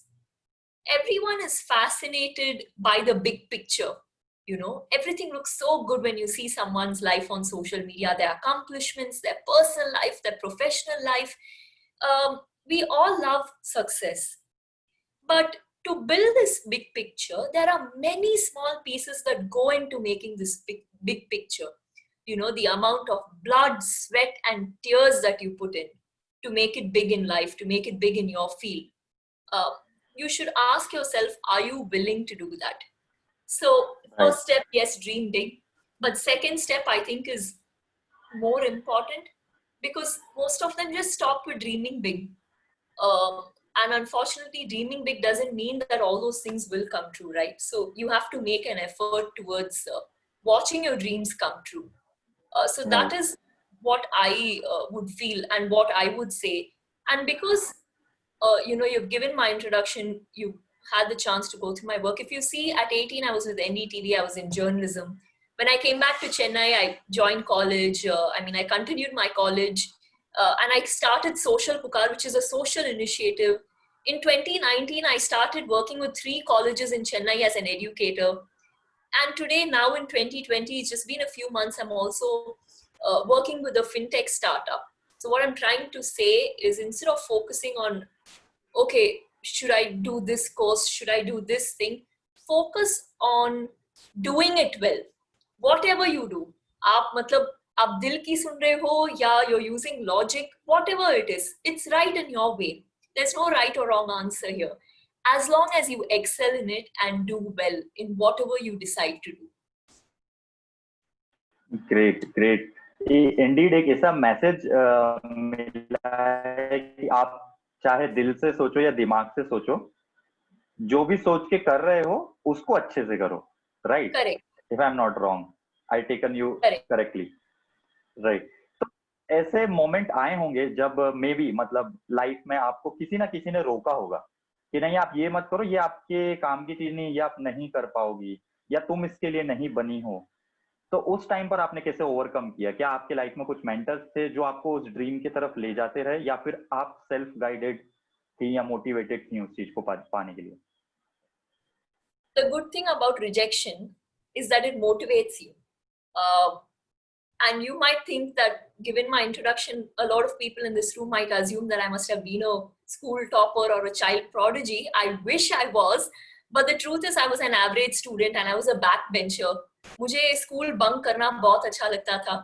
everyone is fascinated by the big picture. Everything looks so good when you see someone's life on social media, their accomplishments, their personal life, their professional life. We all love success. But to build this big picture, there are many small pieces that go into making this big picture. The amount of blood, sweat, and tears that you put in to make it big in life, to make it big in your field. You should ask yourself, are you willing to do that? So first step, yes, dream big. But second step, I think, is more important, because most of them just stop with dreaming big. And unfortunately, dreaming big doesn't mean that all those things will come true, right? So you have to make an effort towards watching your dreams come true. So that is what I would feel and what I would say. And because, you've given my introduction, you had the chance to go through my work. If you see, at 18, I was with NDTV, I was in journalism. When I came back to Chennai, I joined college. I continued my college. And I started Social Pukar, which is a social initiative. In 2019, I started working with 3 colleges in Chennai as an educator. And today, now in 2020, it's just been a few months, I'm also working with a fintech startup. So what I'm trying to say is, instead of focusing on, okay, should I do this course, should I do this thing. Focus on doing it well. Whatever you do, आप दिल की सुन रहे हो या you're using logic, whatever it is, it's right in your way. There's no right or wrong answer here. As long as you excel in it and do well in whatever you decide to do. Great. Indeed, एक ऐसा message मिला है कि आप चाहे दिल से सोचो या दिमाग से सोचो, जो भी सोच के कर रहे हो उसको अच्छे से करो, right? Correct. If I'm not wrong, I taken you correctly, right? तो ऐसे मोमेंट आए होंगे जब मे बी मतलब लाइफ में आपको किसी ना किसी ने रोका होगा कि नहीं आप ये मत करो, ये आपके काम की चीज नहीं, ये आप नहीं कर पाओगी या तुम इसके लिए नहीं बनी हो. तो उस टाइम पर आपने कैसे ओवरकम किया? क्या आपके लाइफ में कुछ मेंटर्स थे जो आपको उस ड्रीम की तरफ ले जाते रहे या फिर आप सेल्फ गाइडेड थी या मोटिवेटेड थी उस चीज को पाने के लिए? The good thing about rejection is that it motivates you. And you might think that, given my introduction, a lot of people in this room might assume that I must have been a school topper or a child prodigy. I wish I was, but the truth is I was an average student and I was a backbencher. मुझे school bunk करना बहुत अच्छा लगता था.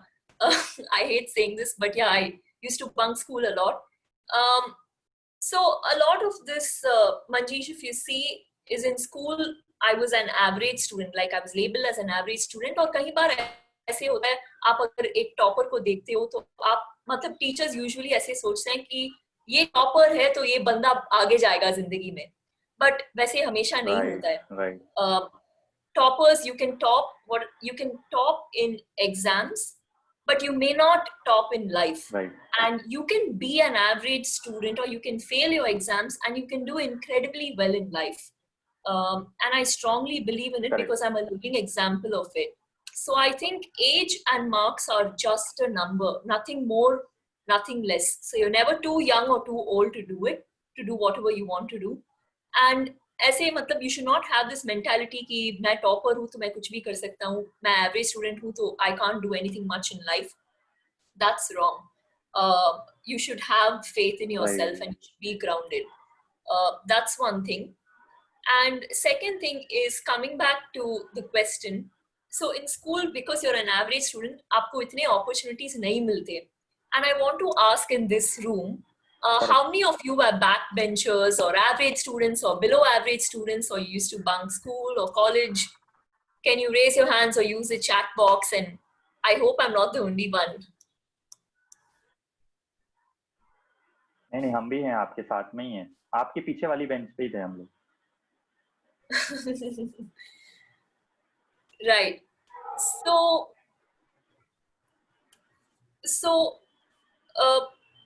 I hate saying this, but yeah, I used to bunk school a lot. So a lot of this, Manjeesh, if you see, is in school, I was an average student, like I was labeled as an average student. और कई बार ऐसे होता है, आप अगर एक topper को देखते हो तो आप मतलब टीचर्स यूजुअली ऐसे सोचते हैं कि ये टॉपर है तो ये बंदा आगे जाएगा जिंदगी में, बट वैसे हमेशा नहीं होता है. Toppers, you can top in exams, but you may not top in life. Right. And you can be an average student or you can fail your exams and you can do incredibly well in life. And I strongly believe in it. Correct. Because I'm a living example of it. So I think age and marks are just a number, nothing more, nothing less. So you're never too young or too old to do it, to do whatever you want to do. And ऐसे मतलब you should not have this mentality कि मैं topper हूँ तो मैं कुछ भी कर सकता हूँ, मैं एवरेज स्टूडेंट हूँ तो I can't do anything much in life. That's wrong. You should have faith in yourself and you should be grounded. That's one thing. And second thing is coming back to the question. So in school, because you're an average student, आपको इतने opportunities नहीं मिलते. And I want to ask in this room, how many of you were backbenchers or average students or below average students, or you used to bunk school or college? Can you raise your hands or use the chat box? And I hope I'm not the only one. नहीं, हम भी हैं, आपके साथ में ही हैं. आपके पीछे वाली बेंच पे ही थे हम लोग. Right.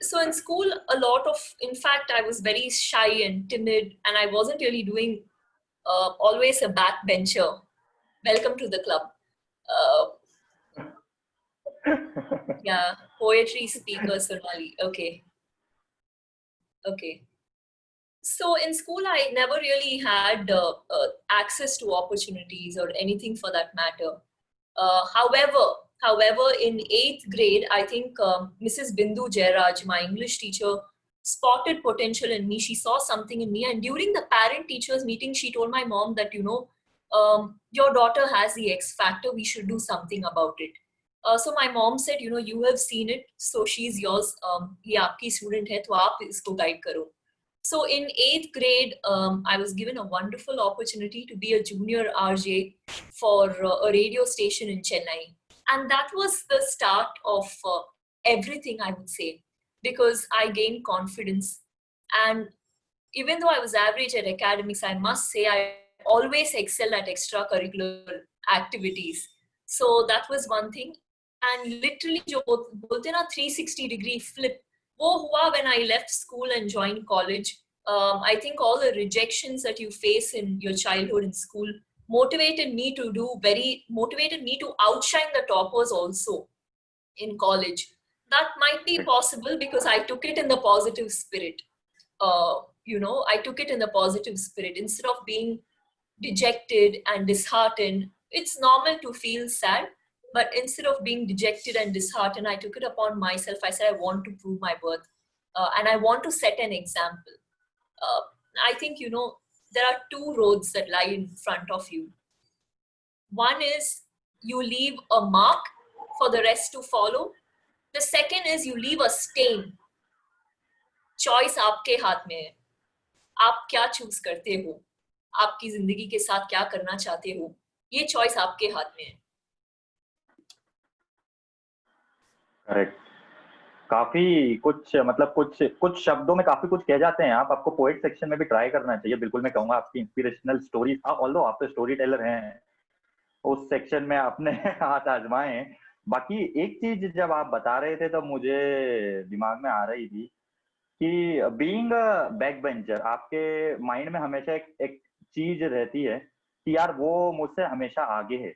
So in school, in fact, I was very shy and timid, and I wasn't really doing always a backbencher. Welcome to the club. Yeah, poetry speaker Sonali. Okay. So in school, I never really had access to opportunities or anything for that matter. However, in 8th grade, I think Mrs. Bindu Jairaj, my English teacher, spotted potential in me. She saw something in me. And during the parent-teachers meeting, she told my mom that, your daughter has the X factor. We should do something about it. So my mom said, you have seen it. So she's yours. Ye aapki student hai, to aap isko guide karo. So in 8th grade, I was given a wonderful opportunity to be a junior RJ for a radio station in Chennai. And that was the start of everything, I would say, because I gained confidence. And even though I was average at academics, I must say I always excelled at extracurricular activities. So that was one thing. And literally, jo bolte na 360-degree flip, wo hua when I left school and joined college. I think all the rejections that you face in your childhood in school motivated me to outshine the toppers also in college. That might be possible because I took it in the positive spirit. I took it in the positive spirit. Instead of being dejected and disheartened, it's normal to feel sad. But instead of being dejected and disheartened, I took it upon myself. I said, I want to prove my worth and I want to set an example. I think, there are two roads that lie in front of you. One is you leave a mark for the rest to follow. The second is you leave a stain. Choice आपके हाथ में है. आप क्या choose करते हो, आपकी जिंदगी के साथ क्या करना चाहते हो, ये चॉइस आपके हाथ में है. करेक्ट. काफी कुछ मतलब कुछ शब्दों में काफी कुछ कह जाते हैं आप. आपको पोएट सेक्शन में भी ट्राई करना चाहिए. बिल्कुल मैं कहूंगा आपकी इंस्पिरेशनल स्टोरीज, ऑल्दो आप तो स्टोरी टेलर हैं, उस सेक्शन में आपने हाथ आजमाए हैं. बाकी एक चीज जब आप बता रहे थे तो मुझे दिमाग में आ रही थी कि बीइंग अ बैक बेंचर, आपके माइंड में हमेशा एक चीज रहती है कि यार वो मुझसे हमेशा आगे है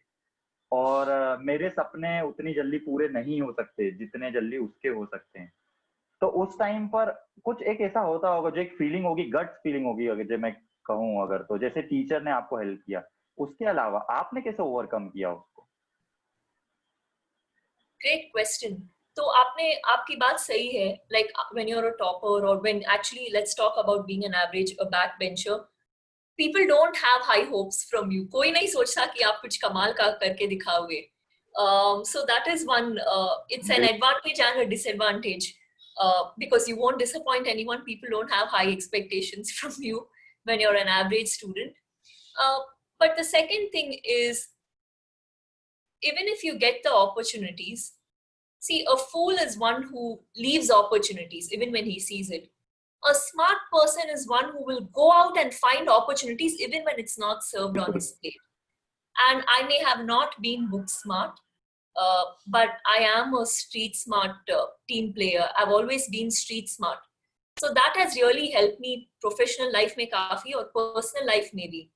और मेरे सपने उतनी जल्दी पूरे नहीं हो सकते जितने जल्दी उसके हो सकते हैं. तो उस टाइम पर कुछ एक ऐसा होता होगा जो एक फीलिंग होगी, गट्स फीलिंग होगी अगर जो मैं कहूँ अगर, तो जैसे टीचर ने आपको हेल्प किया, उसके अलावा आपने कैसे ओवरकम किया उसको? Great question. तो आपकी बात सही है. Like when you are a topper और when actually let's talk about being an average, a backbencher, people don't have high hopes from you. कोई नहीं सोचता कि आप कुछ कमाल का करके दिखाओगे. So that is one, it's an advantage and a disadvantage, because you won't disappoint anyone. People don't have high expectations from you when you're an average student. But the second thing is, even if you get the opportunities, see, a fool is one who leaves opportunities even when he sees it. A smart person is one who will go out and find opportunities even when it's not served on his plate. And I may have not been book smart, but I am a street smart team player. I've always been street smart. So that has really helped me professional life mein kafi aur personal life mein bhi.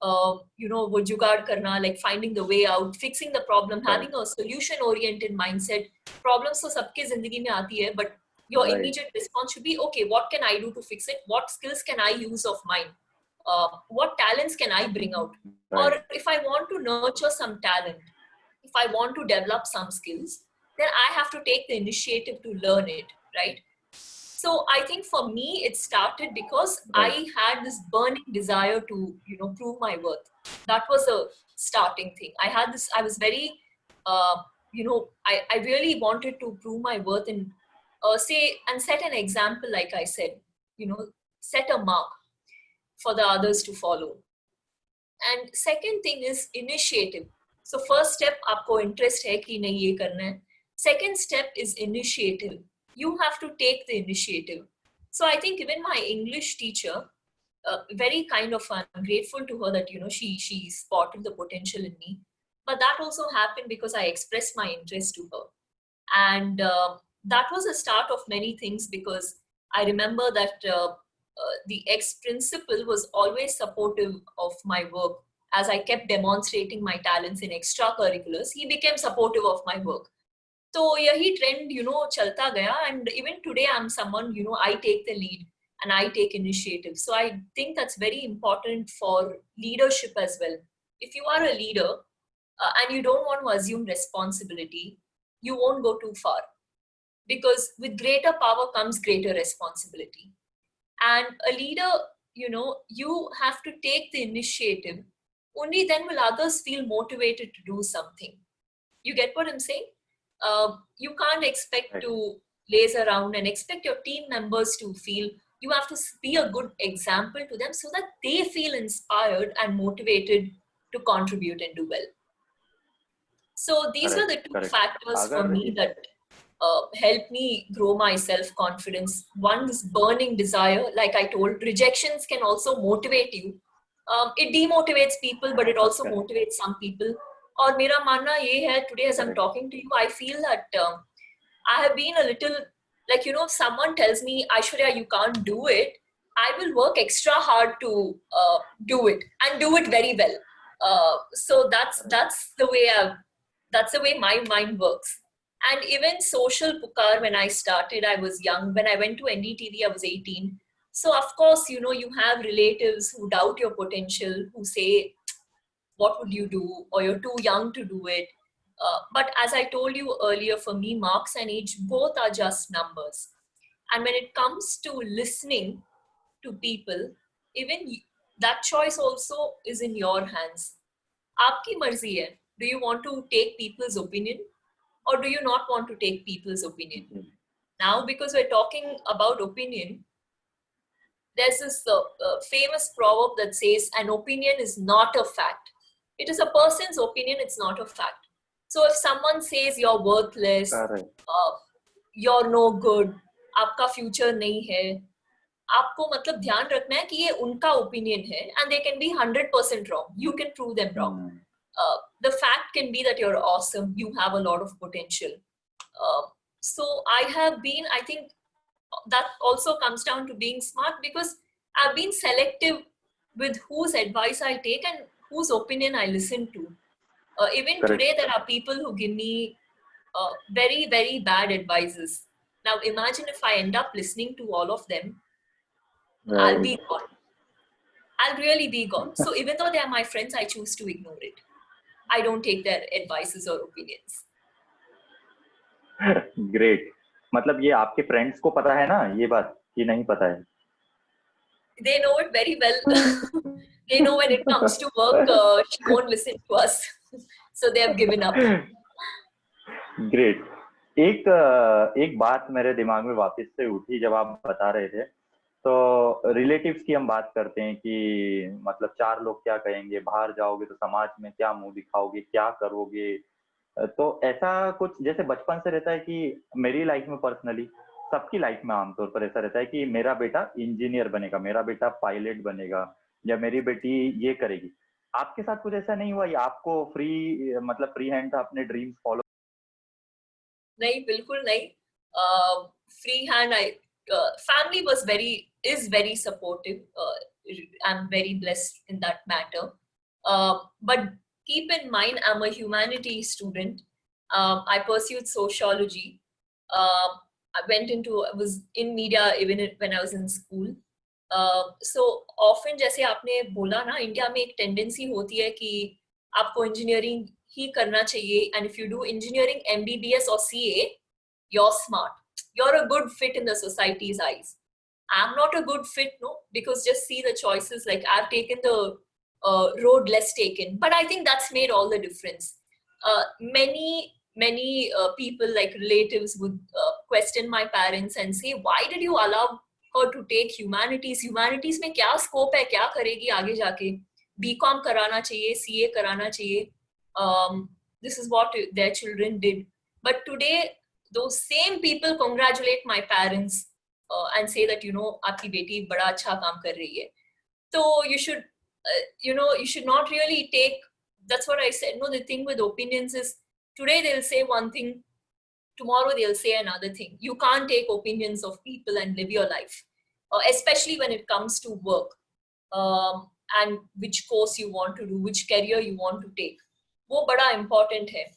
वो जुगाड़ करना, like finding the way out, fixing the problem, having a solution oriented mindset. Problems तो सबके जिंदगी में आती है, but your immediate response should be, okay, what can I do to fix it? What skills can I use of mine? What talents can I bring out? Or if I want to nurture some talent, if I want to develop some skills, then I have to take the initiative to learn it, right? So I think for me, it started because I had this burning desire to, prove my worth. That was a starting thing. I was very, I really wanted to prove my worth and and set an example, like I said, set a mark for the others to follow. And second thing is initiative. So first step, aapko interest hai ki nahi ye karna hai. Second step is initiative. You have to take the initiative. So I think even my English teacher, very kind of, I'm grateful to her that, she spotted the potential in me. But that also happened because I expressed my interest to her. And that was the start of many things, because I remember that the ex-principal was always supportive of my work. As I kept demonstrating my talents in extracurriculars, he became supportive of my work. So yahi trend, chalta gaya. And even today, I'm someone, I take the lead and I take initiative. So I think that's very important for leadership as well. If you are a leader and you don't want to assume responsibility, you won't go too far. Because with greater power comes greater responsibility. And a leader, you have to take the initiative. Only then will others feel motivated to do something. You get what I'm saying? You can't expect to laze around and expect your team members to feel. You have to be a good example to them so that they feel inspired and motivated to contribute and do well. So these were the two factors for me that helped me grow my self-confidence. One is burning desire. Like I told, rejections can also motivate you. It demotivates people, but it also motivates some people. और मेरा मानना ये है, today as I'm talking to you, I feel that I have been a little, like, if someone tells me, Aishwarya, you can't do it, I will work extra hard to do it and do it very well. So that's the way my mind works. And even social pukar, when I started, I was young. When I went to NDTV, I was 18. So of course, you have relatives who doubt your potential, who say, what would you do? Or you're too young to do it. But as I told you earlier, for me, marks and age, both are just numbers. And when it comes to listening to people, that choice also is in your hands. आपकी मर्जी है. Do you want to take people's opinion or do you not want to take people's opinion? Now, because we're talking about opinion, there's this famous proverb that says an opinion is not a fact. It is a person's opinion, it's not a fact. So if someone says you're worthless, you're no good, आपका future नहीं है, आपको मतलब ध्यान रखना है कि ये उनका opinion है and they can be 100% wrong. You can prove them wrong. The fact can be that you're awesome, you have a lot of potential. So I think that also comes down to being smart, because I've been selective with whose advice I take and whose opinion I listen to. Even today, there are people who give me very, very bad advices. Now, imagine if I end up listening to all of them, I'll be gone. I'll really be gone. So even though they are my friends, I choose to ignore it. I don't take their advices or opinions. Great. मतलब ये आपके friends को पता है ना ये बात कि नहीं पता है? They know it very well. They know when it comes to work, she won't listen to us. So they have given up. Great. एक बात मेरे दिमाग में वापस से उठी जब आप बता रहे थे, तो रिलेटिव्स की हम बात करते हैं कि मतलब 4 लोग क्या कहेंगे, बाहर जाओगे तो समाज में क्या मुंह दिखाओगे, क्या करोगे. तो ऐसा कुछ जैसे बचपन से रहता है कि मेरी लाइफ में पर्सनली, सबकी लाइफ में आमतौर पर ऐसा रहता है कि मेरा बेटा इंजीनियर बनेगा, मेरा बेटा पायलट बनेगा, या मेरी बेटी ये करेगी. आपके साथ कुछ ऐसा नहीं हुआ या आपको फ्री हैंड था अपने ड्रीम्स फॉलो? नहीं, बिल्कुल नहीं. Free hand. Family is very supportive. I'm very blessed in that matter. But keep in mind, I'm a humanities student. I pursued sociology. I was in media even when I was in school. So often, जैसे आपने बोला ना, India में एक tendency होती है कि आपको इंजीनियरिंग ही करना चाहिए, and if you do engineering, MBBS or CA, you're smart. You're a good fit in the society's eyes. I'm not a good fit, no, because just see the choices. Like I've taken the road less taken, but I think that's made all the difference. Many people, like relatives, would question my parents and say, why did you allow her to take humanities? Humanities में क्या scope है, क्या करेगी आगे जाके? BCom कराना चाहिए, CA कराना चाहिए. This is what their children did. But today, those same people congratulate my parents and say that, आपकी बेटी बड़ा अच्छा काम कर रही है. So you should, you should not really take. That's what I said. No, the thing with opinions is today they'll say one thing, tomorrow they'll say another thing. You can't take opinions of people and live your life, especially when it comes to work and which course you want to do, which career you want to take. वो बड़ा important है.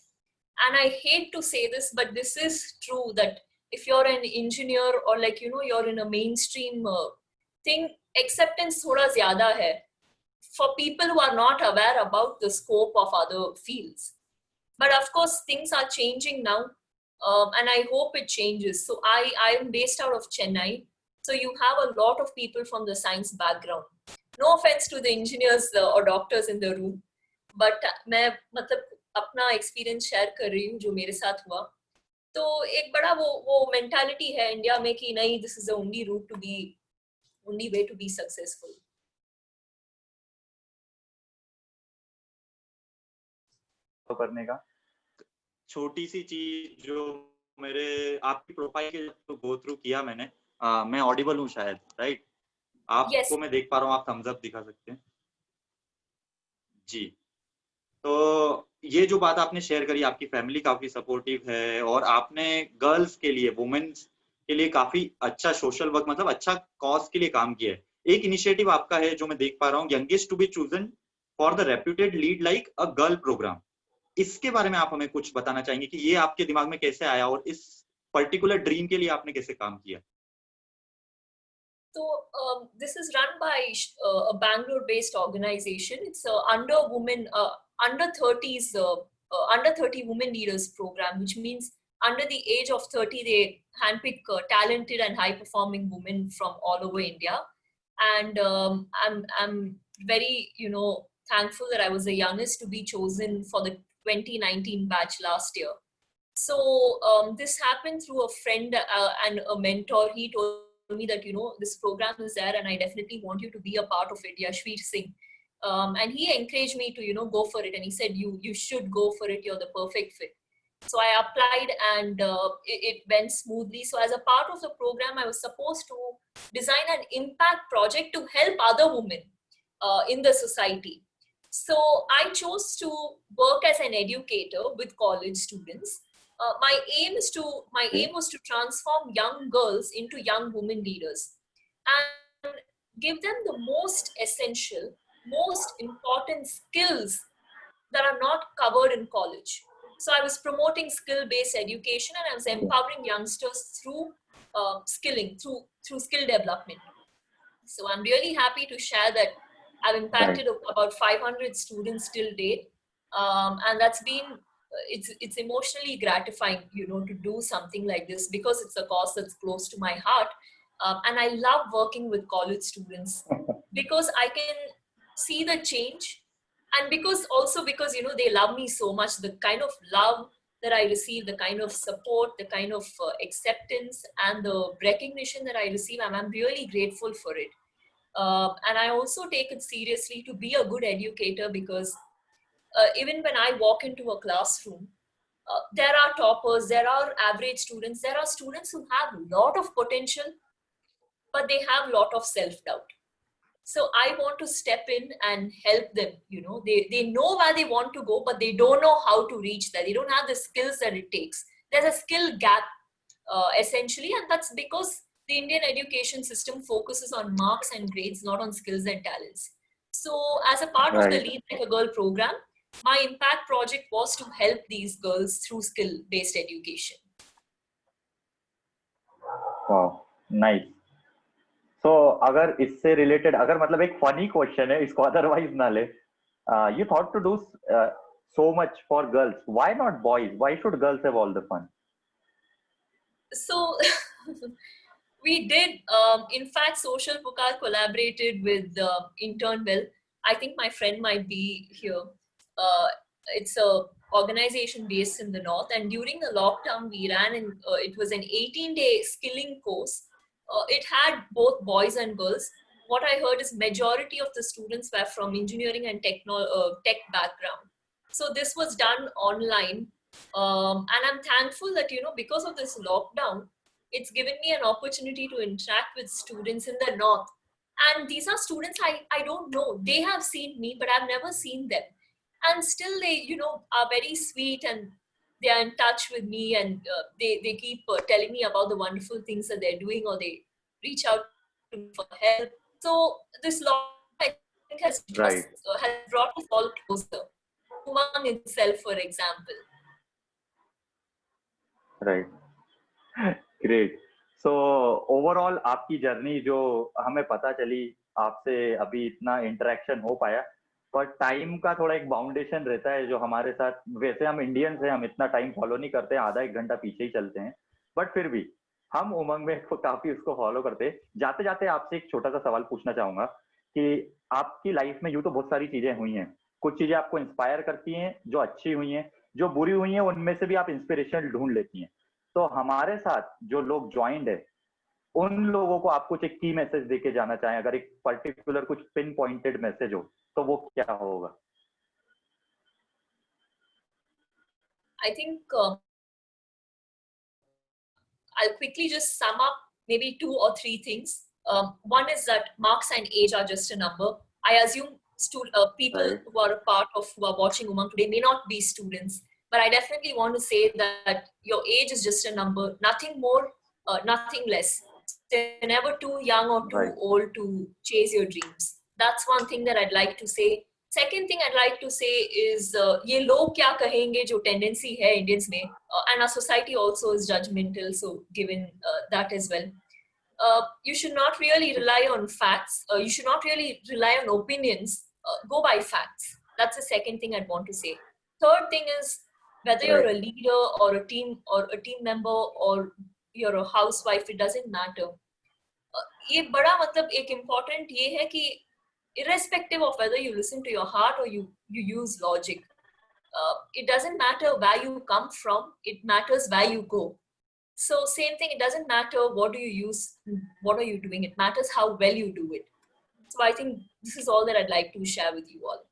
And I hate to say this, but this is true, that if you're an engineer or you're in a mainstream thing, acceptance thoda zyada hai for people who are not aware about the scope of other fields. But of course, things are changing now, and I hope it changes. So I am based out of Chennai. So you have a lot of people from the science background. No offense to the engineers or doctors in the room, but मैं मतलब अपना experience share कर रही हूँ जो मेरे साथ हुआ. तो एक बड़ा वो मेंटालिटी है इंडिया में कि नहीं, this is the only route to be, only way to be successful. करने का छोटी सी चीज जो मेरे आपकी प्रोफाइल के गो थ्रू किया मैंने, मैं ऑडिबल हूँ शायद, राइट? आपको मैं देख पा रहा हूँ, आप थम्स अप दिखा सकते हैं जी. तो ये जो बात आपने शेयर करी, आपकी फैमिली काफी सपोर्टिव है और आपने गर्ल्स के लिए, वुमेन्स के लिए काफी अच्छा सोशल वर्क, मतलब अच्छा कॉज के लिए काम किया है. एक इनिशिएटिव आपका है जो मैं देख पा रहा हूँ, youngest to be chosen for the reputed lead like a girl program. इसके बारे में आप हमें कुछ बताना चाहेंगे कि ये आपके दिमाग में कैसे आया और इस पर्टिकुलर ड्रीम के लिए आपने कैसे काम किया? So this is run by a Bangalore-based organization. It's under 30 women leaders program, which means under the age of 30 they handpick talented and high-performing women from all over India, and I'm very thankful that I was the youngest to be chosen for the 2019 batch last year. So this happened through a friend and a mentor. He told me that this program is there and I definitely want you to be a part of it, Yashveer Singh. And he encouraged me to go for it, and he said you should go for it, you're the perfect fit. So I applied and it went smoothly. So as a part of the program, I was supposed to design an impact project to help other women in the society. So I chose to work as an educator with college students. My aim was to transform young girls into young women leaders and give them the most essential, most important skills that are not covered in college. So I was promoting skill-based education, and I was empowering youngsters through skilling, through skill development. So I'm really happy to share that I've impacted about 500 students till date, and that's been it's emotionally gratifying, to do something like this, because it's a cause that's close to my heart, and I love working with college students because I can see the change, and because they love me so much. The kind of love that I receive, the kind of support, the kind of acceptance, and the recognition that I receive, I'm really grateful for it. And I also take it seriously to be a good educator, because even when I walk into a classroom, there are toppers, there are average students, there are students who have a lot of potential, but they have a lot of self-doubt. So I want to step in and help them. They know where they want to go, but they don't know how to reach that. They don't have the skills that it takes. There's a skill gap, essentially, and that's because the Indian education system focuses on marks and grades, not on skills and talents. So as a part of the Lead Like a Girl program, my impact project was to help these girls through skill-based education. Wow, nice. So अगर इससे related, अगर मतलब एक funny question है, इसको otherwise ना ले, you thought to do so much for girls. Why not boys? Why should girls have all the fun? So we did. In fact, Social Pukaar collaborated with Internwell. I think my friend might be here. It's a organization based in the north, and during the lockdown we ran, and it was an 18-day skilling course. It had both boys and girls. What I heard is majority of the students were from engineering and tech background. So this was done online, and I'm thankful that because of this lockdown, it's given me an opportunity to interact with students in the north. And these are students I don't know. They have seen me, but I've never seen them. And still they, are very sweet, and they are in touch with me, and they keep telling me about the wonderful things that they're doing, or they reach out to me for help. So this lockdown, I think, has brought us all closer. Umang itself, for example. Right. Great. So overall आपकी journey जो हमें पता चली, आपसे अभी इतना interaction हो पाया, पर टाइम का थोड़ा एक बाउंडेशन रहता है जो हमारे साथ, वैसे हम इंडियंस हैं, हम इतना टाइम फॉलो नहीं करते, आधा एक घंटा पीछे ही चलते हैं, बट फिर भी हम उमंग में काफी उसको फॉलो करते हैं। जाते जाते आपसे एक छोटा सा सवाल पूछना चाहूंगा कि आपकी लाइफ में यूं तो बहुत सारी चीजें हुई हैं, कुछ चीजें आपको इंस्पायर करती हैं जो अच्छी हुई हैं, जो बुरी हुई हैं उनमें से भी आप इंस्पिरेशन ढूंढ लेती हैं। तो हमारे साथ जो लोग ज्वाइंड है, उन लोगों को आप कुछ एक की मैसेज देके जाना चाहें, अगर एक पर्टिकुलर कुछ पिन पॉइंटेड मैसेज हो तो वो क्या होगा? I think I'll quickly just sum up maybe 2 or 3 things. One is that marks and age are just a number. I assume people who are watching Umang today may not be students, but I definitely want to say that your age is just a number, nothing more, nothing less. You're never too young or too old to chase your dreams. That's one thing that I'd like to say. Second thing I'd like to say is ये लोग क्या कहेंगे जो tendency है Indians में, and our society also is judgmental, so given that as well. You should not really rely on facts. You should not really rely on opinions. Go by facts. That's the second thing I'd want to say. Third thing is, whether you're a leader or a team member or you're a housewife, it doesn't matter. ये बड़ा मतलब एक important ये है कि irrespective of whether you listen to your heart or you use logic, it doesn't matter where you come from, it matters where you go. So same thing, it doesn't matter what do you use, what are you doing, it matters how well you do it. So I think this is all that I'd like to share with you all.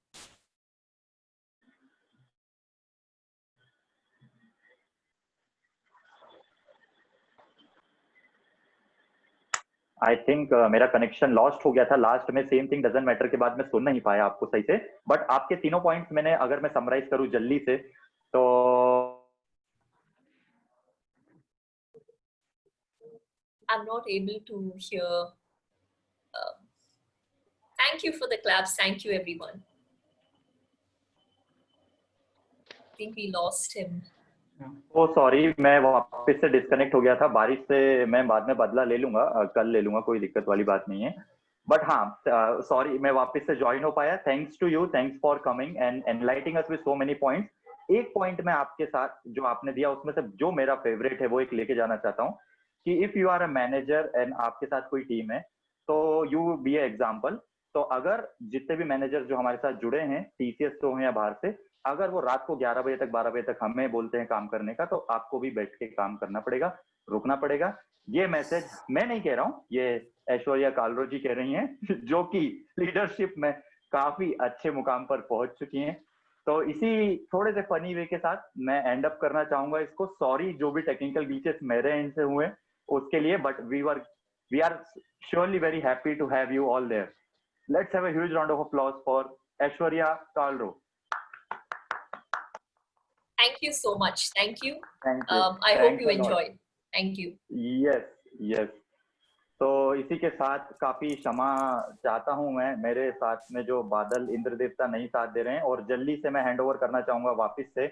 I think मेरा connection lost हो गया था last में, same thing doesn't matter के बाद मैं सुन नहीं पाया आपको सही से, बट आपके तीनों पॉइंट्स मैंने, अगर मैं समराइज करूं जल्दी से तो I'm not able to hear. Thank you for the claps. Thank you, everyone. I think we lost him. Oh sorry, मैं वापस से डिस्कनेक्ट हो गया था बारिश से, मैं बाद में बदला ले लूंगा, कल ले लूंगा, कोई दिक्कत वाली बात नहीं है। बट हाँ सॉरी, मैं वापस से ज्वाइन हो पाया। Thanks to you, thanks for coming and enlightening us with so many points. एक पॉइंट मैं आपके साथ जो आपने दिया उसमें से जो मेरा फेवरेट है वो एक लेके जाना चाहता हूँ कि if you are a manager and आपके साथ कोई टीम है तो यू बी ए एग्जाम्पल। तो अगर जितने भी मैनेजर जो हमारे साथ जुड़े हैं, टीसीएस से हो या बाहर से, अगर वो रात को 11 बजे तक 12 बजे तक हमें बोलते हैं काम करने का, तो आपको भी बैठ के काम करना पड़ेगा, रुकना पड़ेगा। ये मैसेज मैं नहीं कह रहा हूँ, ये ऐश्वर्या कालरो जी कह रही हैं जो कि लीडरशिप में काफी अच्छे मुकाम पर पहुंच चुकी हैं। तो इसी थोड़े से फनी वे के साथ मैं एंड अप करना चाहूंगा इसको। सॉरी जो भी टेक्निकल ग्लिचेस मेरे एंड से हुए उसके लिए, but we are surely very happy to have you all there. Let's have a huge round of applause for Aishwarya Kalro. Thank you so much. Thank you. Thank you. I hope you enjoyed. Thank you. Yes, yes. तो इसी के साथ काफी क्षमा चाहता हूं मैं, मेरे साथ में जो बादल इंद्र देवता नहीं साथ दे रहे हैं, और जल्दी से मैं हैंड ओवर करना चाहूंगा वापस से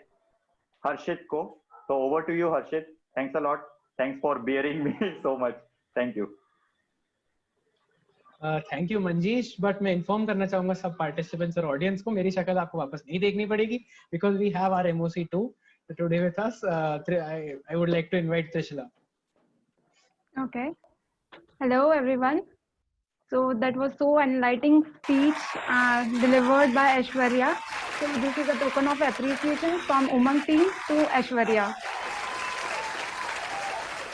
हर्षित को। तो over to you Harshit. Thanks a lot, thanks for bearing me so much, thank you. Thank you Manjish, but मैं इन्फॉर्म करना चाहूंगा सब पार्टिसिपेंट्स और ऑडियंस को, मेरी शक्ल आपको वापस नहीं देखनी पड़ेगी because we have our MOC 2 today with us. I would like to invite Trishala. Okay. Hello everyone. So that was so enlightening speech delivered by Aishwarya. So this is a token of appreciation from Umang team to Aishwarya.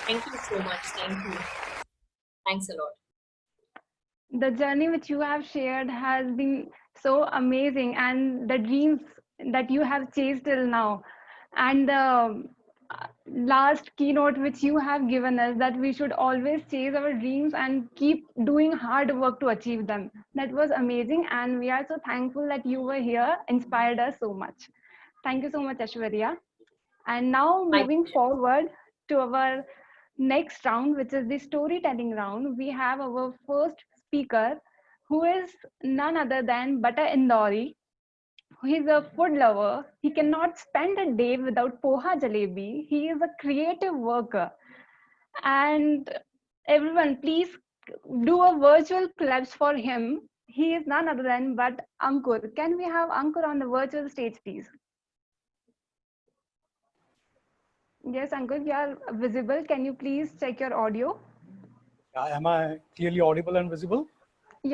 Thank you so much. Thank you. Thanks a lot. The journey which you have shared has been so amazing, and the dreams that you have chased till now, and the last keynote which you have given us, that we should always chase our dreams and keep doing hard work to achieve them. That was amazing, and we are so thankful that you were here, inspired us so much. Thank you so much, Aishwarya. And now moving forward to our next round, which is the storytelling round, we have our first speaker, who is none other than Butter Indori. He is a food lover. He cannot spend a day without poha jalebi. He is a creative worker. And everyone, please do a virtual claps for him. He is none other than but Ankur. Can we have Ankur on the virtual stage, please? Yes, Ankur, you are visible. Can you please check your audio? Am I clearly audible and visible?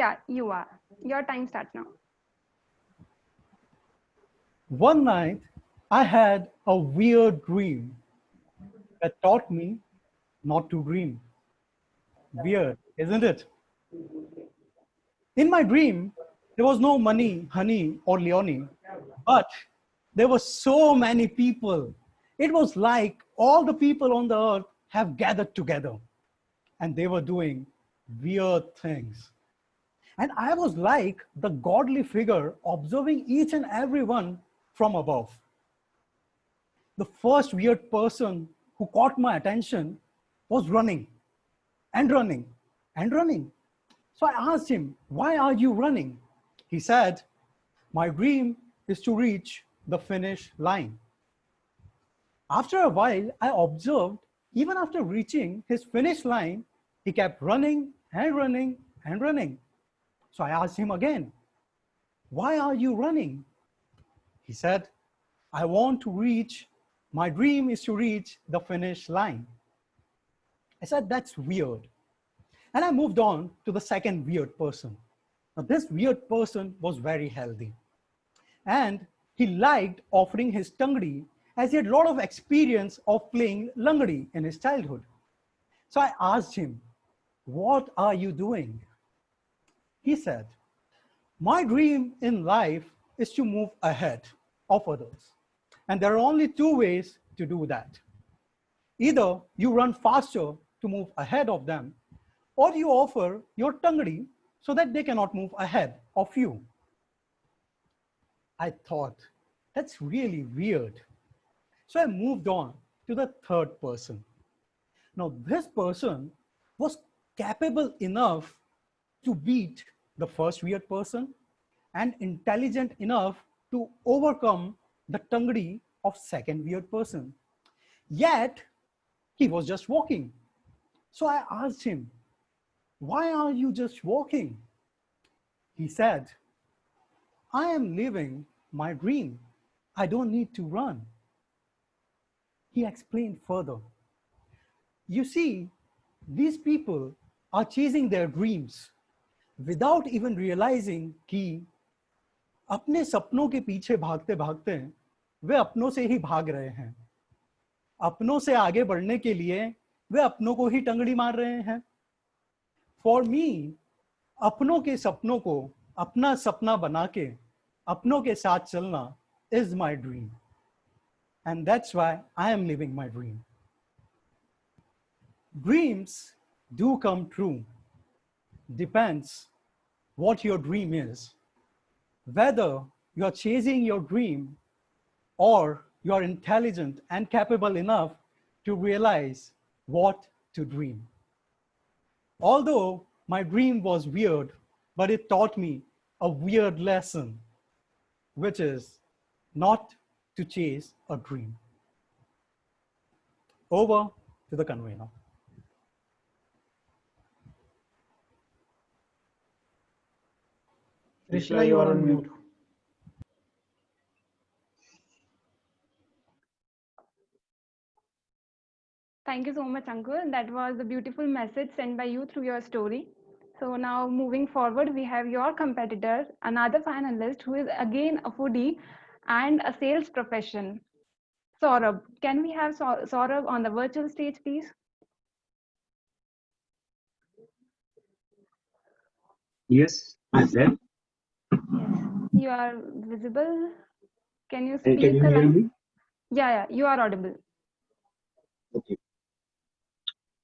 Yeah, you are. Your time starts now. One night, I had a weird dream that taught me not to dream. Weird, isn't it? In my dream, there was no money, honey, or Leonie, but there were so many people. It was like all the people on the earth have gathered together, and they were doing weird things. And I was like the godly figure observing each and every one from above. The first weird person who caught my attention was running and running and running. So I asked him, "Why are you running?" He said, "My dream is to reach the finish line." After a while, I observed even after reaching his finish line, he kept running and running and running. So I asked him again, "Why are you running?" He said, "I want to reach, my dream is to reach the finish line." I said, "That's weird. And I moved on to the second weird person. Now, this weird person was very healthy. And he liked offering his tangdi as he had a lot of experience of playing langdi in his childhood. So I asked him, "What are you doing?" He said, "My dream in life is to move ahead of others. And there are only two ways to do that. Either you run faster to move ahead of them, or you offer your tangdi so that they cannot move ahead of you." I thought, that's really weird. So I moved on to the third person. Now, this person was capable enough to beat the first weird person and intelligent enough to overcome the tangdi of second weird person. Yet, he was just walking. So I asked him, "Why are you just walking?" He said, "I am living my dream. I don't need to run." He explained further. You see, these people are chasing their dreams without even realizing कि अपने सपनों के पीछे भागते भागते वे अपनों से ही भाग रहे हैं. अपनों से आगे बढ़ने के लिए वे अपनों को ही टंगड़ी मार रहे हैं. For me, अपनों के सपनों को अपना सपना बना के अपनों के साथ चलना is my dream. And that's why I am living my dream. Dreams do come true. Depends what your dream is. Whether you're chasing your dream or you're intelligent and capable enough to realize what to dream. Although my dream was weird, but it taught me a weird lesson, which is not to chase a dream. Over to the convener. Krishna, you are on mute. Thank you so much, Ankur. That was a beautiful message sent by you through your story. So now moving forward, we have your competitor, another finalist who is again a foodie and a sales profession. Saurabh, can we have Saurabh on the virtual stage, please? Yes, I'm there. Yes, you are visible. Can you speak Can you the hear line? me? Yeah, you are audible. Okay.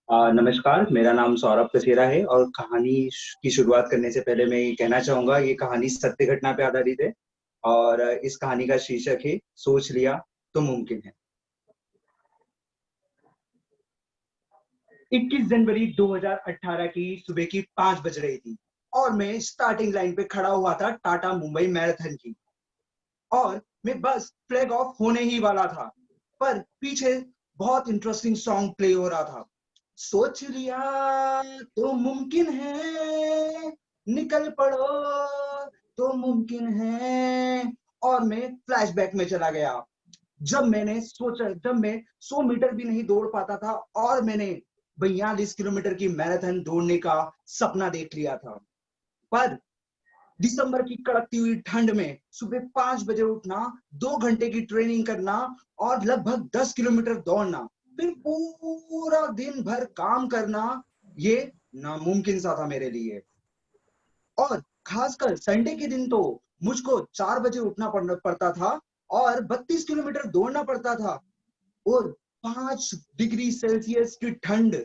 नमस्कार, मेरा नाम सौरभ कसेरा है और कहानी की शुरुआत करने से पहले मैं ये कहना चाहूंगा, ये कहानी सत्य घटना पे आधारित है और इस कहानी का शीर्षक है सोच लिया तो मुमकिन है। 21 जनवरी 2018 की सुबह की 5 बज रही थी और मैं स्टार्टिंग लाइन पे खड़ा हुआ था टाटा मुंबई मैराथन की और मैं बस फ्लैग ऑफ होने ही वाला था, पर पीछे बहुत इंटरेस्टिंग सॉन्ग प्ले हो रहा था। सोच लिया तो मुमकिन है, निकल पड़ो तो मुमकिन है, और मैं फ्लैशबैक में चला गया। जब मैंने सोचा, जब मैं 100 मीटर भी नहीं दौड़ पाता था और मैंने 42 किलोमीटर की मैराथन दौड़ने का सपना देख लिया था, पर दिसंबर की कड़कती हुई ठंड में सुबह 5 बजे उठना, 2 घंटे की ट्रेनिंग करना और लगभग 10 किलोमीटर दौड़ना, फिर पूरा दिन भर काम करना, ये नामुमकिन सा था मेरे लिए। और खासकर संडे के दिन तो मुझको 4 बजे उठना पड़ता था और 32 किलोमीटर दौड़ना पड़ता था और 5 डिग्री सेल्सियस की ठंड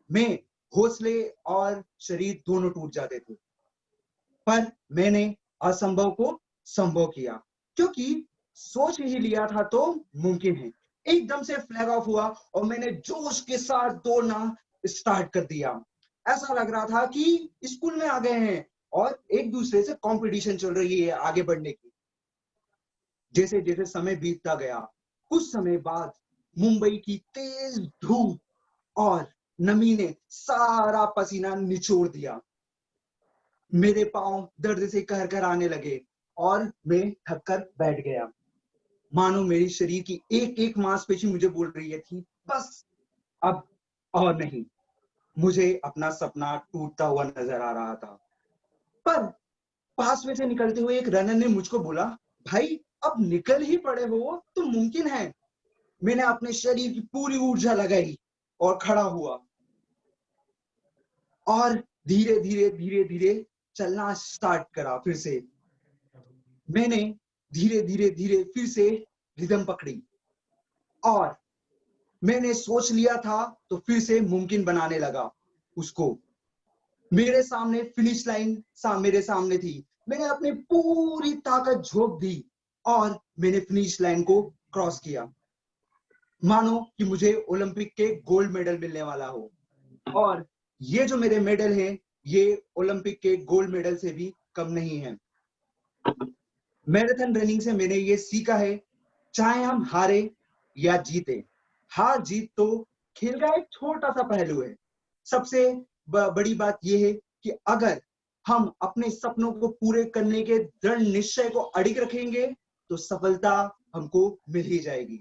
में हौसले और शरीर दोनों टूट जाते थे, पर मैंने असंभव को संभव किया क्योंकि सोच ही लिया था तो मुमकिन है। एकदम से फ्लैग ऑफ हुआ और मैंने जोश के साथ दौड़ना स्टार्ट कर दिया। ऐसा लग रहा था कि स्कूल में आ गए हैं और एक दूसरे से कंपटीशन चल रही है आगे बढ़ने की। जैसे जैसे समय बीतता गया, कुछ समय बाद मुंबई की तेज धूप और नमी ने सारा पसीना निचोड़ दिया। मेरे पांव दर्द से कहर आने लगे और मैं थककर बैठ गया, मानो मेरे शरीर की एक एक मांसपेशी मुझे बोल रही थी बस अब और नहीं। मुझे अपना सपना टूटता हुआ नजर आ रहा था। पर पास में से निकलते हुए एक रनर ने मुझको बोला, भाई अब निकल ही पड़े हो तो मुमकिन है। मैंने अपने शरीर की पूरी ऊर्जा लगाई और खड़ा हुआ और धीरे धीरे धीरे धीरे चलना स्टार्ट करा। फिर से मैंने धीरे धीरे धीरे फिर से रिदम पकड़ी और मैंने सोच लिया था तो फिर से मुमकिन बनाने लगा उसको। मेरे सामने फिनिश लाइन मेरे सामने थी। मैंने अपनी पूरी ताकत झोंक दी और मैंने फिनिश लाइन को क्रॉस किया, मानो कि मुझे ओलंपिक के गोल्ड मेडल मिलने वाला हो। और ये जो मेरे मेडल हैं, ये ओलंपिक के गोल्ड मेडल से भी कम नहीं है। मैराथन रनिंग से मैंने ये सीखा है, चाहे हम हारे या जीते, हार जीत तो खेल का एक छोटा सा पहलू है। सबसे बड़ी बात यह है कि अगर हम अपने सपनों को पूरे करने के दृढ़ निश्चय को अडिग रखेंगे तो सफलता हमको मिल ही जाएगी।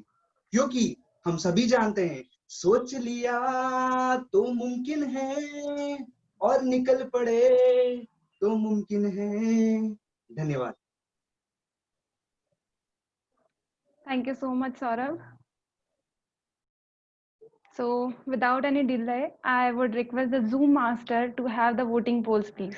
क्योंकि हम सभी जानते हैं, सोच लिया तो मुमकिन है और निकल पड़े तो मुमकिन है। धन्यवाद। Thank you so much, Saurabh. So without any delay, I would request the Zoom master to have the voting polls, please.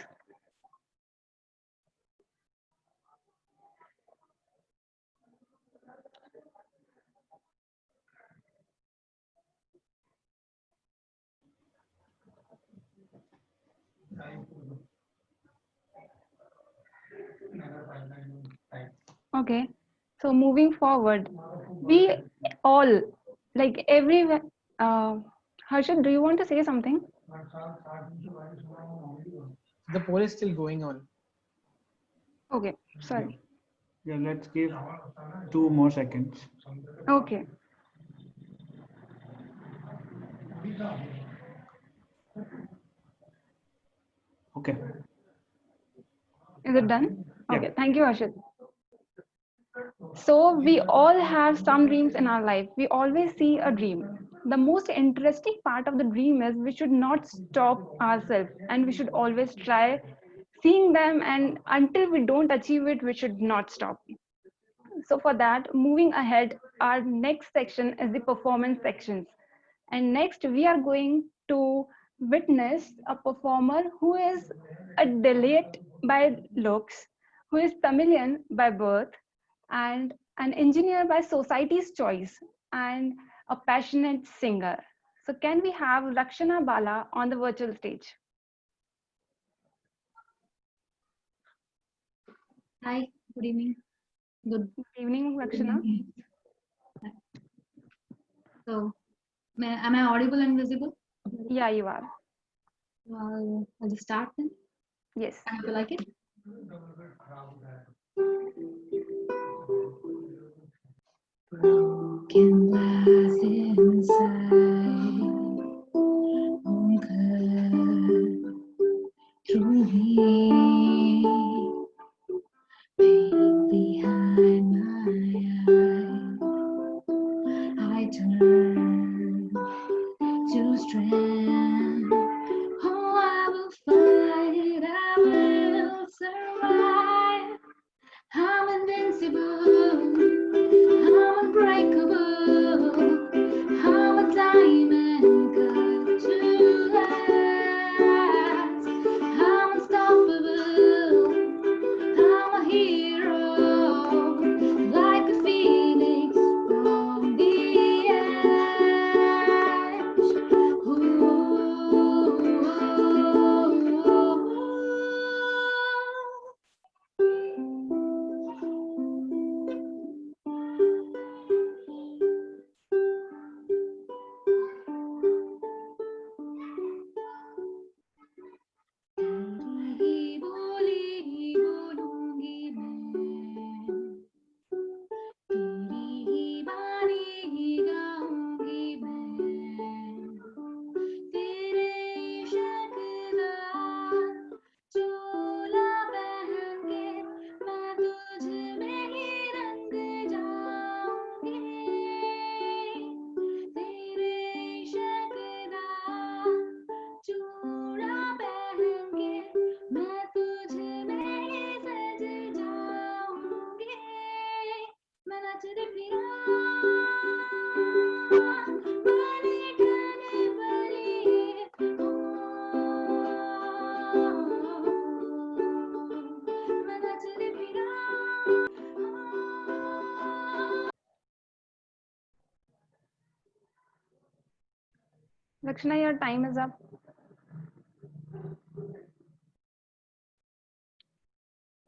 Okay, so moving forward, we all, like everyone, Harshit, do you want to say something? The poll is still going on. Okay, sorry. Yeah, let's give 2 more seconds. Okay. Okay. Is it done? Yeah. Okay, thank you, Harshit. So we all have some dreams in our life. We always see a dream. The most interesting part of the dream is we should not stop ourselves and we should always try seeing them, and until we don't achieve it, we should not stop. So for that, moving ahead, our next section is the performance sections. And next we are going to witness a performer who is a Dalit by looks, who is Tamilian by birth, and an engineer by society's choice, and a passionate singer. So can we have Rakshana Bala on the virtual stage? Hi, good evening. Good evening, Rakshana. So, am I audible and visible? Yeah, you are. I'll just start then. Yes. I hope you like it. Broken glass inside, won't cut through me. Pain behind my eyes, I turn to strength. Oh, I will fight, I will survive. I'm invincible, I'm unbreakable, I'm a diamond cut to last. I'm unstoppable, I'm a hero, like a phoenix from the Rakshana, your time is up.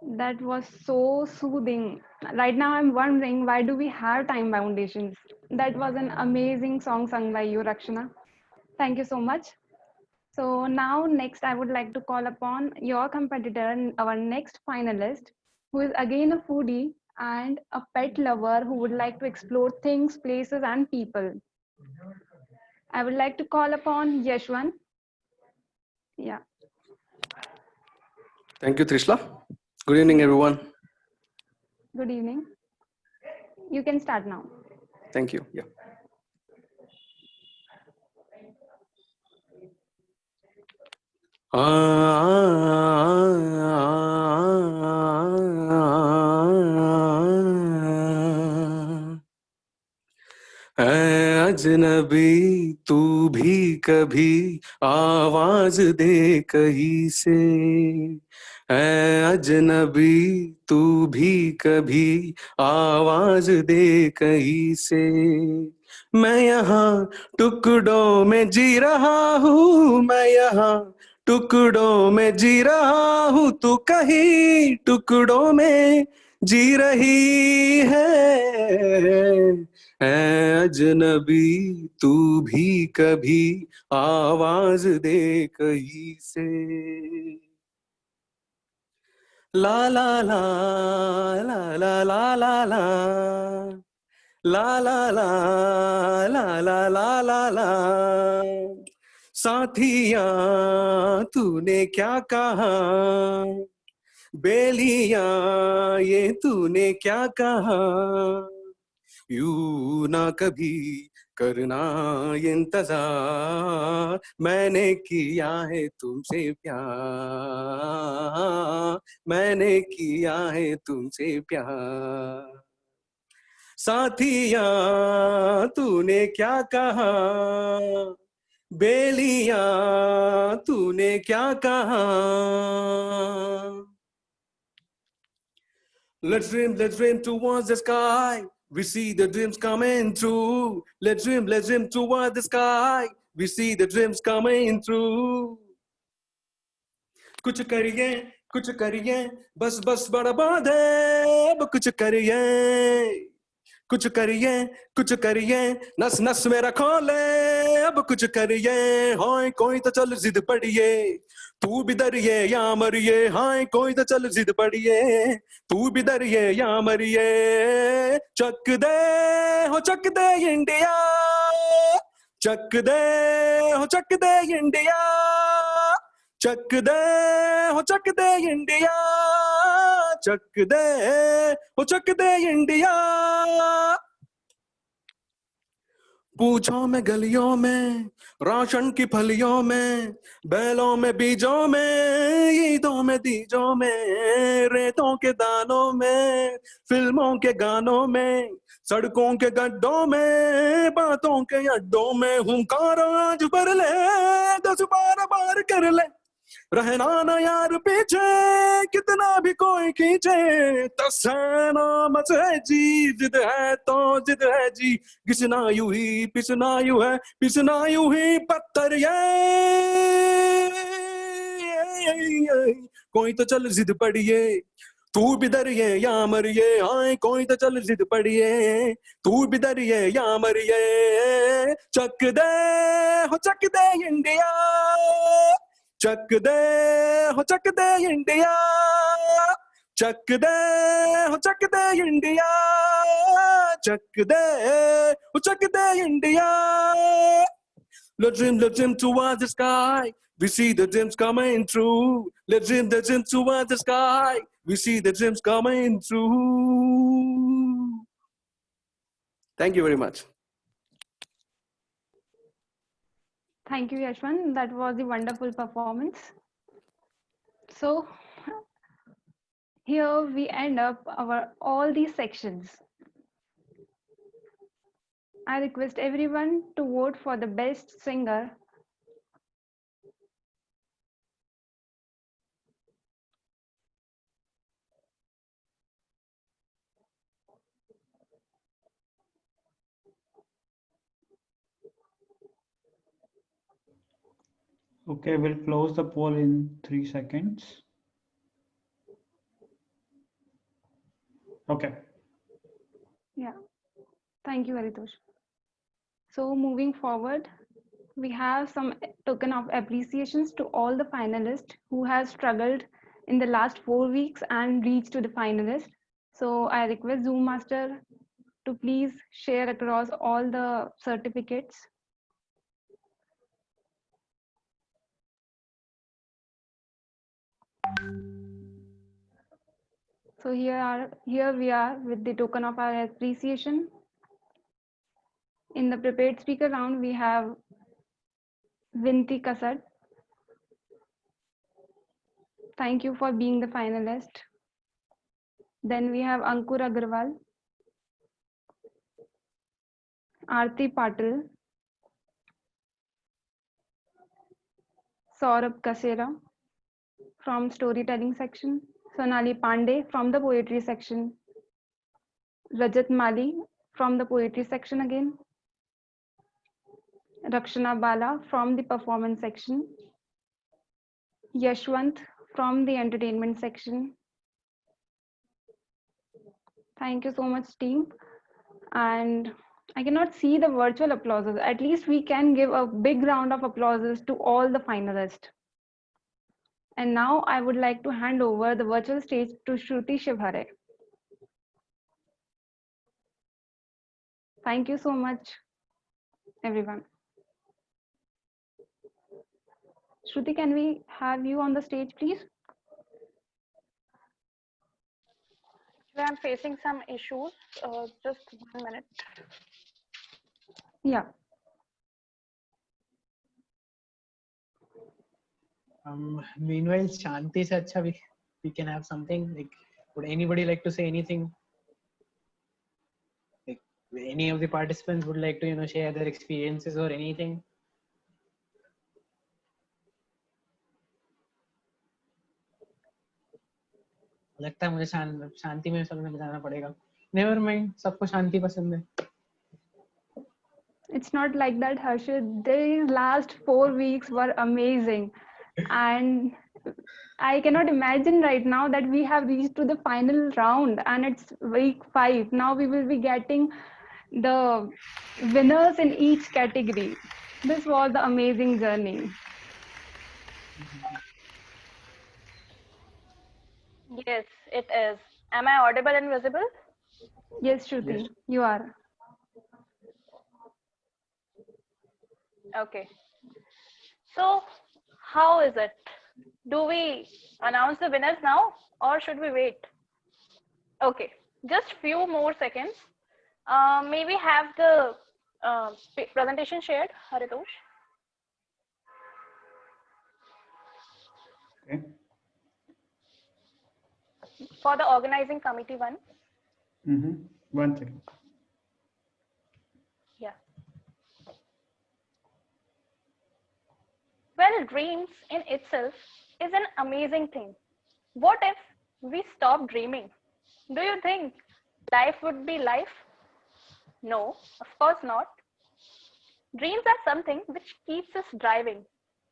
That was so soothing. Right now, I'm wondering, why do we have time foundations? That was an amazing song sung by you, Rakshana. Thank you so much. So now, next, I would like to call upon your competitor, our next finalist, who is again a foodie and a pet lover who would like to explore things, places, and people. I would like to call upon Yashwan. Yeah. Thank you, Trishla. Good evening, everyone. Good evening. You can start now. Thank you. Yeah. अजनबी तू भी कभी आवाज दे कहीं से, अजनबी तू भी कभी आवाज दे कहीं से। मैं यहाँ टुकड़ों में जी रहा हूँ, मैं यहाँ टुकड़ों में जी रहा हूँ, तू कहीं टुकड़ों में जी रही है अजनबी तू भी कभी आवाज दे कहीं से। ला ला ला ला ला ला ला ला ला ला ला ला ला ला ला ला। साथिया तूने क्या कहा, बेलिया ये तूने क्या कहा, यू ना कभी करना इंतजार, मैंने किया है तुमसे प्यार, मैंने किया है तुमसे प्यार। साथिया तूने क्या कहा, बेलिया तूने क्या कहा। Let's dream towards the sky. We see the dreams coming true. Let's dream towards the sky. We see the dreams coming true. कुछ करिए, बस बस बड़ा बांधे, अब कुछ करिए, नस नस मेरा खोले, अब कुछ करिए, हाय कोई तो चल जिद पड़िए, तू भी डरिए या मरिए, हाय कोई तो चल जिद पड़िए, तू भी डरिए या मरिए। Chak De India, Chak De India, Chak De India, Chak De India. पूछों में गलियों में, राशन की फलियों में, बैलों में बीजों में, ईदों में दीजों में, रेतों के दानों में, फिल्मों के गानों में, सड़कों के गड्ढों में, बातों के अड्डों में, हुंकार आज भर ले, 10-12 बार कर ले, रहना ना यार पीछे, कितना भी कोई खींचे, तसैना मत है जी, जिद है तो जिद है जी, घिसना यूं ही पिसना यूं है, पिसना यूं ही पत्थर ये, कोई तो चल जिद पड़िए, तू भी डरिए या मरिए, आए कोई तो चल जिद पड़िए, तू भी डरिए या मरिए। Chak De India, Chak De India, Chak De India, Chak De India. Let's dream towards the sky. We see the dreams coming true. Let's dream towards the sky. We see the dreams coming true. Thank you very much. Thank you, Yashwan. That was a wonderful performance. So here we end up all these sections. I request everyone to vote for the best singer. Okay, we'll close the poll in 3 seconds. Okay. Yeah. Thank you, Haritosh. So moving forward, we have some token of appreciations to all the finalists who have struggled in the last 4 weeks and reached to the finalist. So I request Zoom Master to please share across all the certificates. So here we are with the token of our appreciation. In the prepared speaker round, we have Vinti Kasad. Thank you for being the finalist. Then we have Ankur Agarwal, Aarti Patil, Saurabh Kasera from storytelling section, Sonali Pandey from the poetry section, Rajat Mali from the poetry section again, Rakshana Bala from the performance section, Yashwant from the entertainment section. Thank you so much, team. And I cannot see the virtual applauses. At least we can give a big round of applauses to all the finalists. And now I would like to hand over the virtual stage to Shruti Shivhare. Thank you so much, everyone. Shruti, can we have you on the stage, please? I'm facing some issues. Just 1 minute. Yeah. Meanwhile, Shanti se acha we can have something like. Would anybody like to say anything? Like any of the participants would like to share their experiences or anything? लगता है मुझे शांति में समय बिताना पड़ेगा. Never mind, सबको शांति पसंद है. It's not like that, Harshit. The last 4 weeks were amazing. And I cannot imagine right now that we have reached to the final round and it's week 5. Now we will be getting the winners in each category. This was the amazing journey. Yes, it is. Am I audible and visible? Yes, Shruti, yes. You are. Okay. So, how is it? Do we announce the winners now or should we wait? Okay, just few more seconds. May we have the presentation shared, Haritosh? Okay. For the organizing committee one. 1 second. Yeah. Well, dreams in itself is an amazing thing. What if we stop dreaming? Do you think life would be life? No, of course not. Dreams are something which keeps us driving.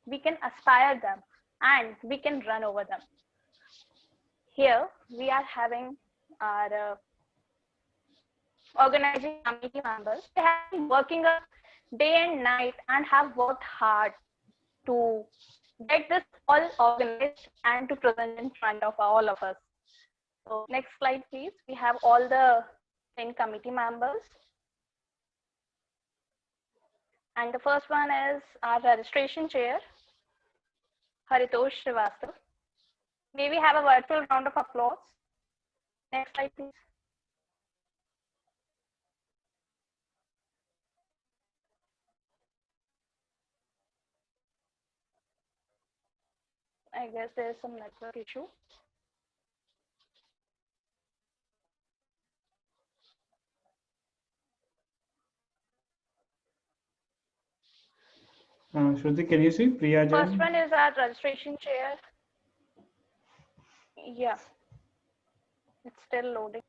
We can aspire them and we can run over them. Here we are having our organizing committee members. They have been working up day and night and have worked hard to get this all organized and to present in front of all of us. So next slide, please. We have all the 10 committee members. And the first one is our registration chair, Haritosh Srivastava. May we have a virtual round of applause? Next slide, please. I guess there's some network issue. Shruti, can you see Priya Jain? First one is our registration chair. Yeah, it's still loading.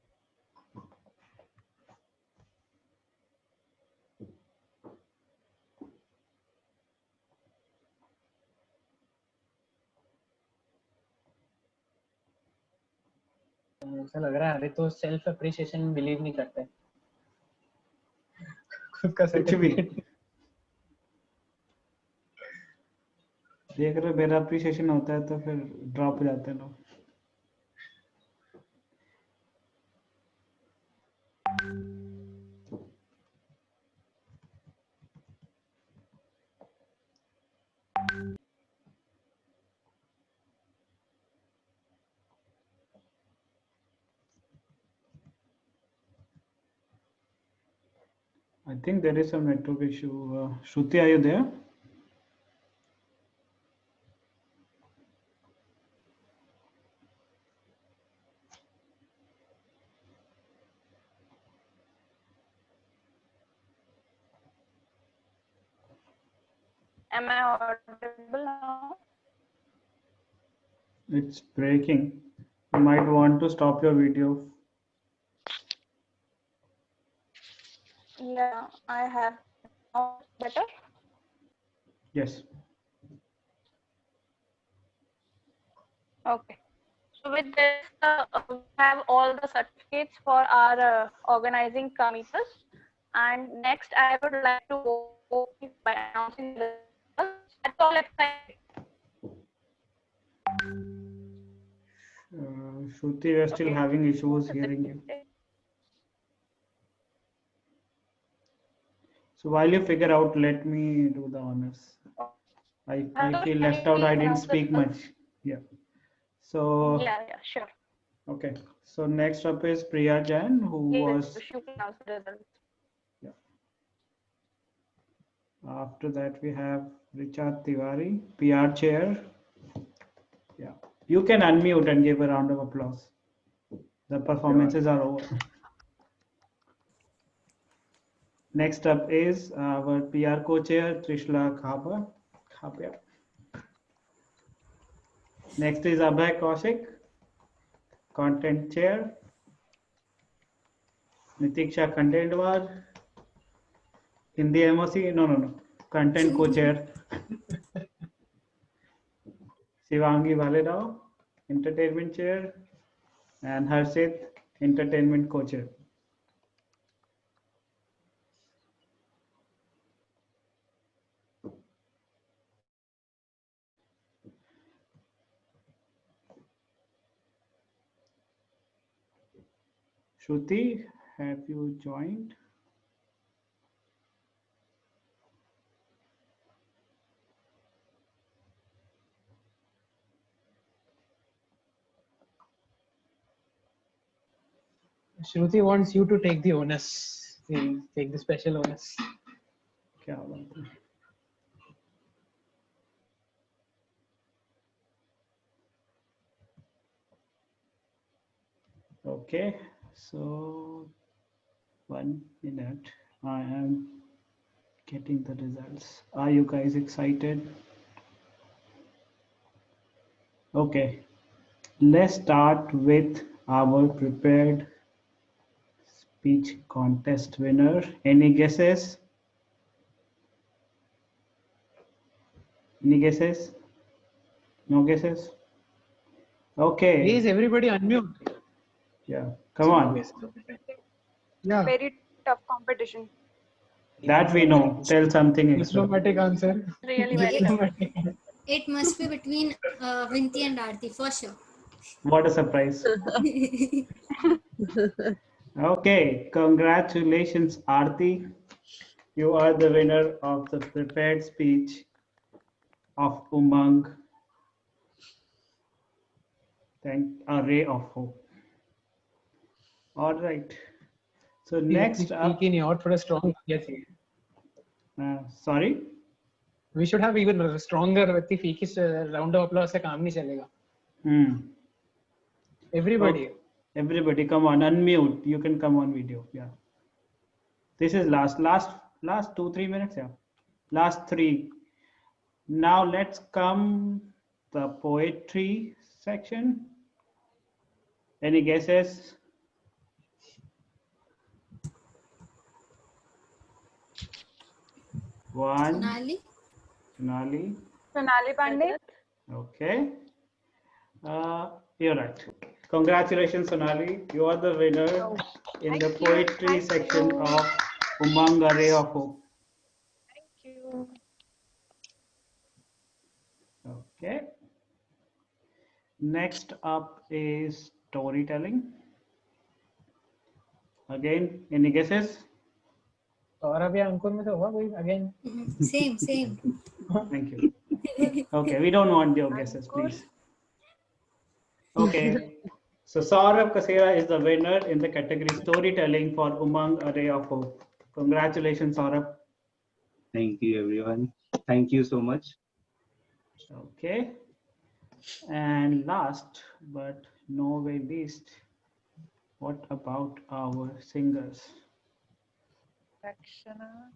ऐसा लग रहा है अभी तो self appreciation में believe नहीं करते खुद का कुछ भी सर्टिफिकेट देख रहे हो, मेरा अप्रिशिएशन होता है तो फिर ड्रॉप हो जाते हैं लोग। I think there is some network issue. Shruti, are you there? Am I audible now? It's breaking. You might want to stop your video. Yeah, I have. Now better? Yes. Okay. So with this, we have all the certificates for our organizing committees. And next, I would like to go by announcing the results. That's all excited. Shruti, we are still having issues hearing you. So while you figure out, let me do the honors. I feel left out. I didn't speak much. Yeah. So Yeah, sure. okay. So next up is Priya Jain, who was. Yeah. After that, we have Richard Tiwari, PR chair. Yeah. You can unmute and give a round of applause. The performances are over. Next up is our PR co-chair, Trishla Khapia. Next is Abhay Kaushik, content chair. Nitiksha Khandedwar, Hindi MOC, no, content co-chair. Shivangi Bhalerao, entertainment chair. And Harshit, entertainment co-chair. Shruti, have you joined? Shruti wants you to take the onus. He'll take the special onus. क्या बात है? Okay, so 1 minute. I am getting the results. Are you guys excited? Okay, let's start with our prepared speech contest winner. Any guesses? Any guesses? No guesses? Okay. Please, everybody unmute. Yeah, come on. Yeah. Very tough competition. That we know. Tell something extra. Diplomatic answer. Really very tough. It must be between Vinti and Aarti for sure. What a surprise. Okay, congratulations, Aarti. You are the winner of the prepared speech of Umang. Thank a ray of hope. All right. So next up. Sorry? We should have even stronger with the feekis round of applause से काम नहीं चलेगा. Everybody. Okay. Everybody, come on, unmute. You can come on video. Yeah. This is last 2-3 minutes. Yeah. Last 3. Now let's come the poetry section. Any guesses? One. Sonali Pandit. Okay. You're right. Congratulations, Sonali. You are the winner in the poetry section of Umang Array of Hope. Thank you. Okay. Next up is storytelling. Again, any guesses? Saurabh या अंकुर में से होगा कोई again? Same. Thank you. Okay, we don't want your guesses, please. Okay. So Saurabh Kasera is the winner in the category storytelling for Umang Array of Hope. Congratulations, Saurabh. Thank you, everyone. Thank you so much. Okay. And last but no way least, what about our singers? Rakshana.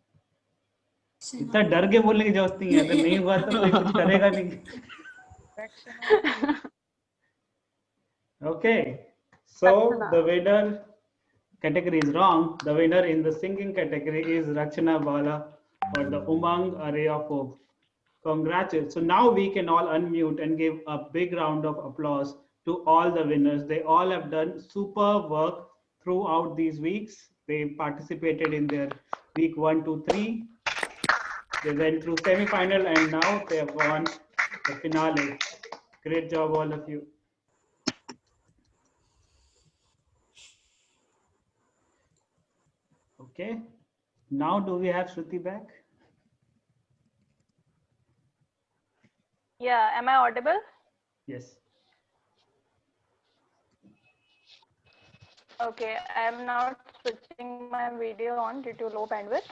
इतना डर के बोलने की जरूरत नहीं है, अगर नहीं हुआ तो कोई कुछ करेगा नहीं. Okay, so the winner category is wrong. The winner in the singing category is Rakshana Bala for the Umang Array of Hope. Congratulations. So now we can all unmute and give a big round of applause to all the winners. They all have done superb work throughout these weeks. They participated in their week 1, 2, 3. They went through semi-final and now they have won the finale. Great job, all of you. Okay. Now do we have Shruti back? Yeah, am I audible? Yes. Okay, I am now switching my video on due to low bandwidth.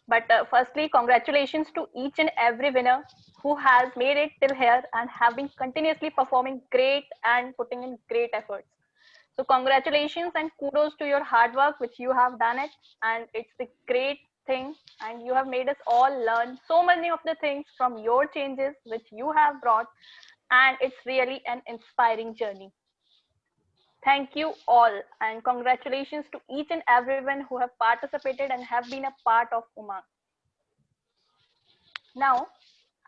But firstly, congratulations to each and every winner who has made it till here and have been continuously performing great and putting in great efforts. So congratulations and kudos to your hard work which you have done it, and it's a great thing, and you have made us all learn so many of the things from your changes which you have brought, and it's really an inspiring journey. Thank you all, and congratulations to each and everyone who have participated and have been a part of Umang. Now,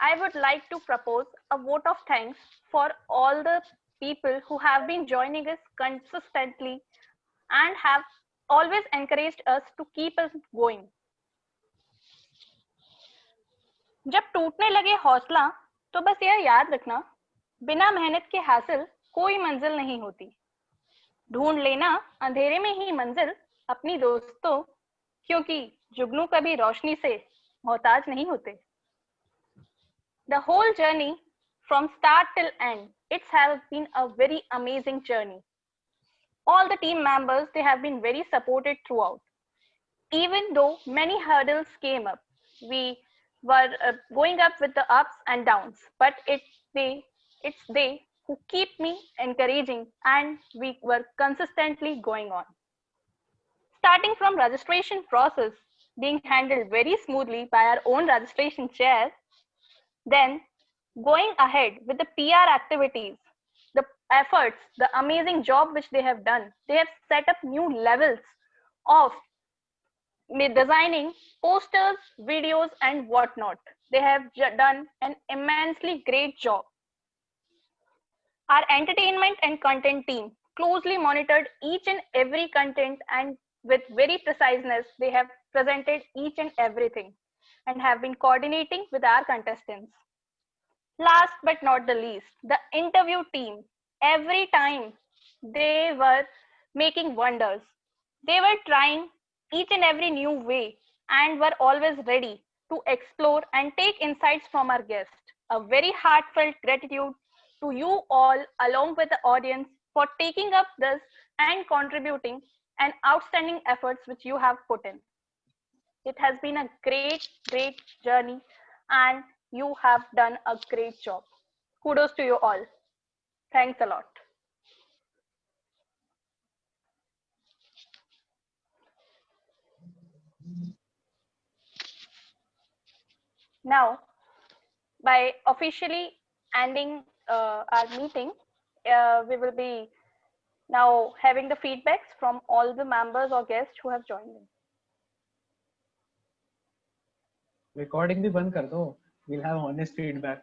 I would like to propose a vote of thanks for all the people who have been joining us consistently and have always encouraged us to keep us going. जब टूटने लगे हौसला तो बस यह याद रखना, बिना मेहनत के हासिल कोई मंजिल नहीं होती. ढूंढ लेना अंधेरे में ही मंजिल अपनी दोस्तों, क्योंकि जुगनू कभी रोशनी से मोहताज नहीं होते. The whole journey from start till end, it has been a very amazing journey. All the team members, they have been very supported throughout. Even though many hurdles came up, we were going up with the ups and downs, but it's they who keep me encouraging, and we were consistently going on. Starting from registration process being handled very smoothly by our own registration chair, then going ahead with the PR activities, the efforts, the amazing job which they have done. They have set up new levels of designing posters, videos, and whatnot. They have done an immensely great job. Our entertainment and content team closely monitored each and every content, and with very preciseness, they have presented each and everything and have been coordinating with our contestants. Last but not the least, the interview team. Every time they were making wonders. They were trying each and every new way and were always ready to explore and take insights from our guests. A very heartfelt gratitude to you all along with the audience for taking up this and contributing and outstanding efforts which you have put in. It has been a great journey, and you have done a great job. Kudos to you all. Thanks a lot. Now, by officially ending our meeting, we will be now having the feedbacks from all the members or guests who have joined in. Recording भी बंद कर दो. We'll have honest feedback.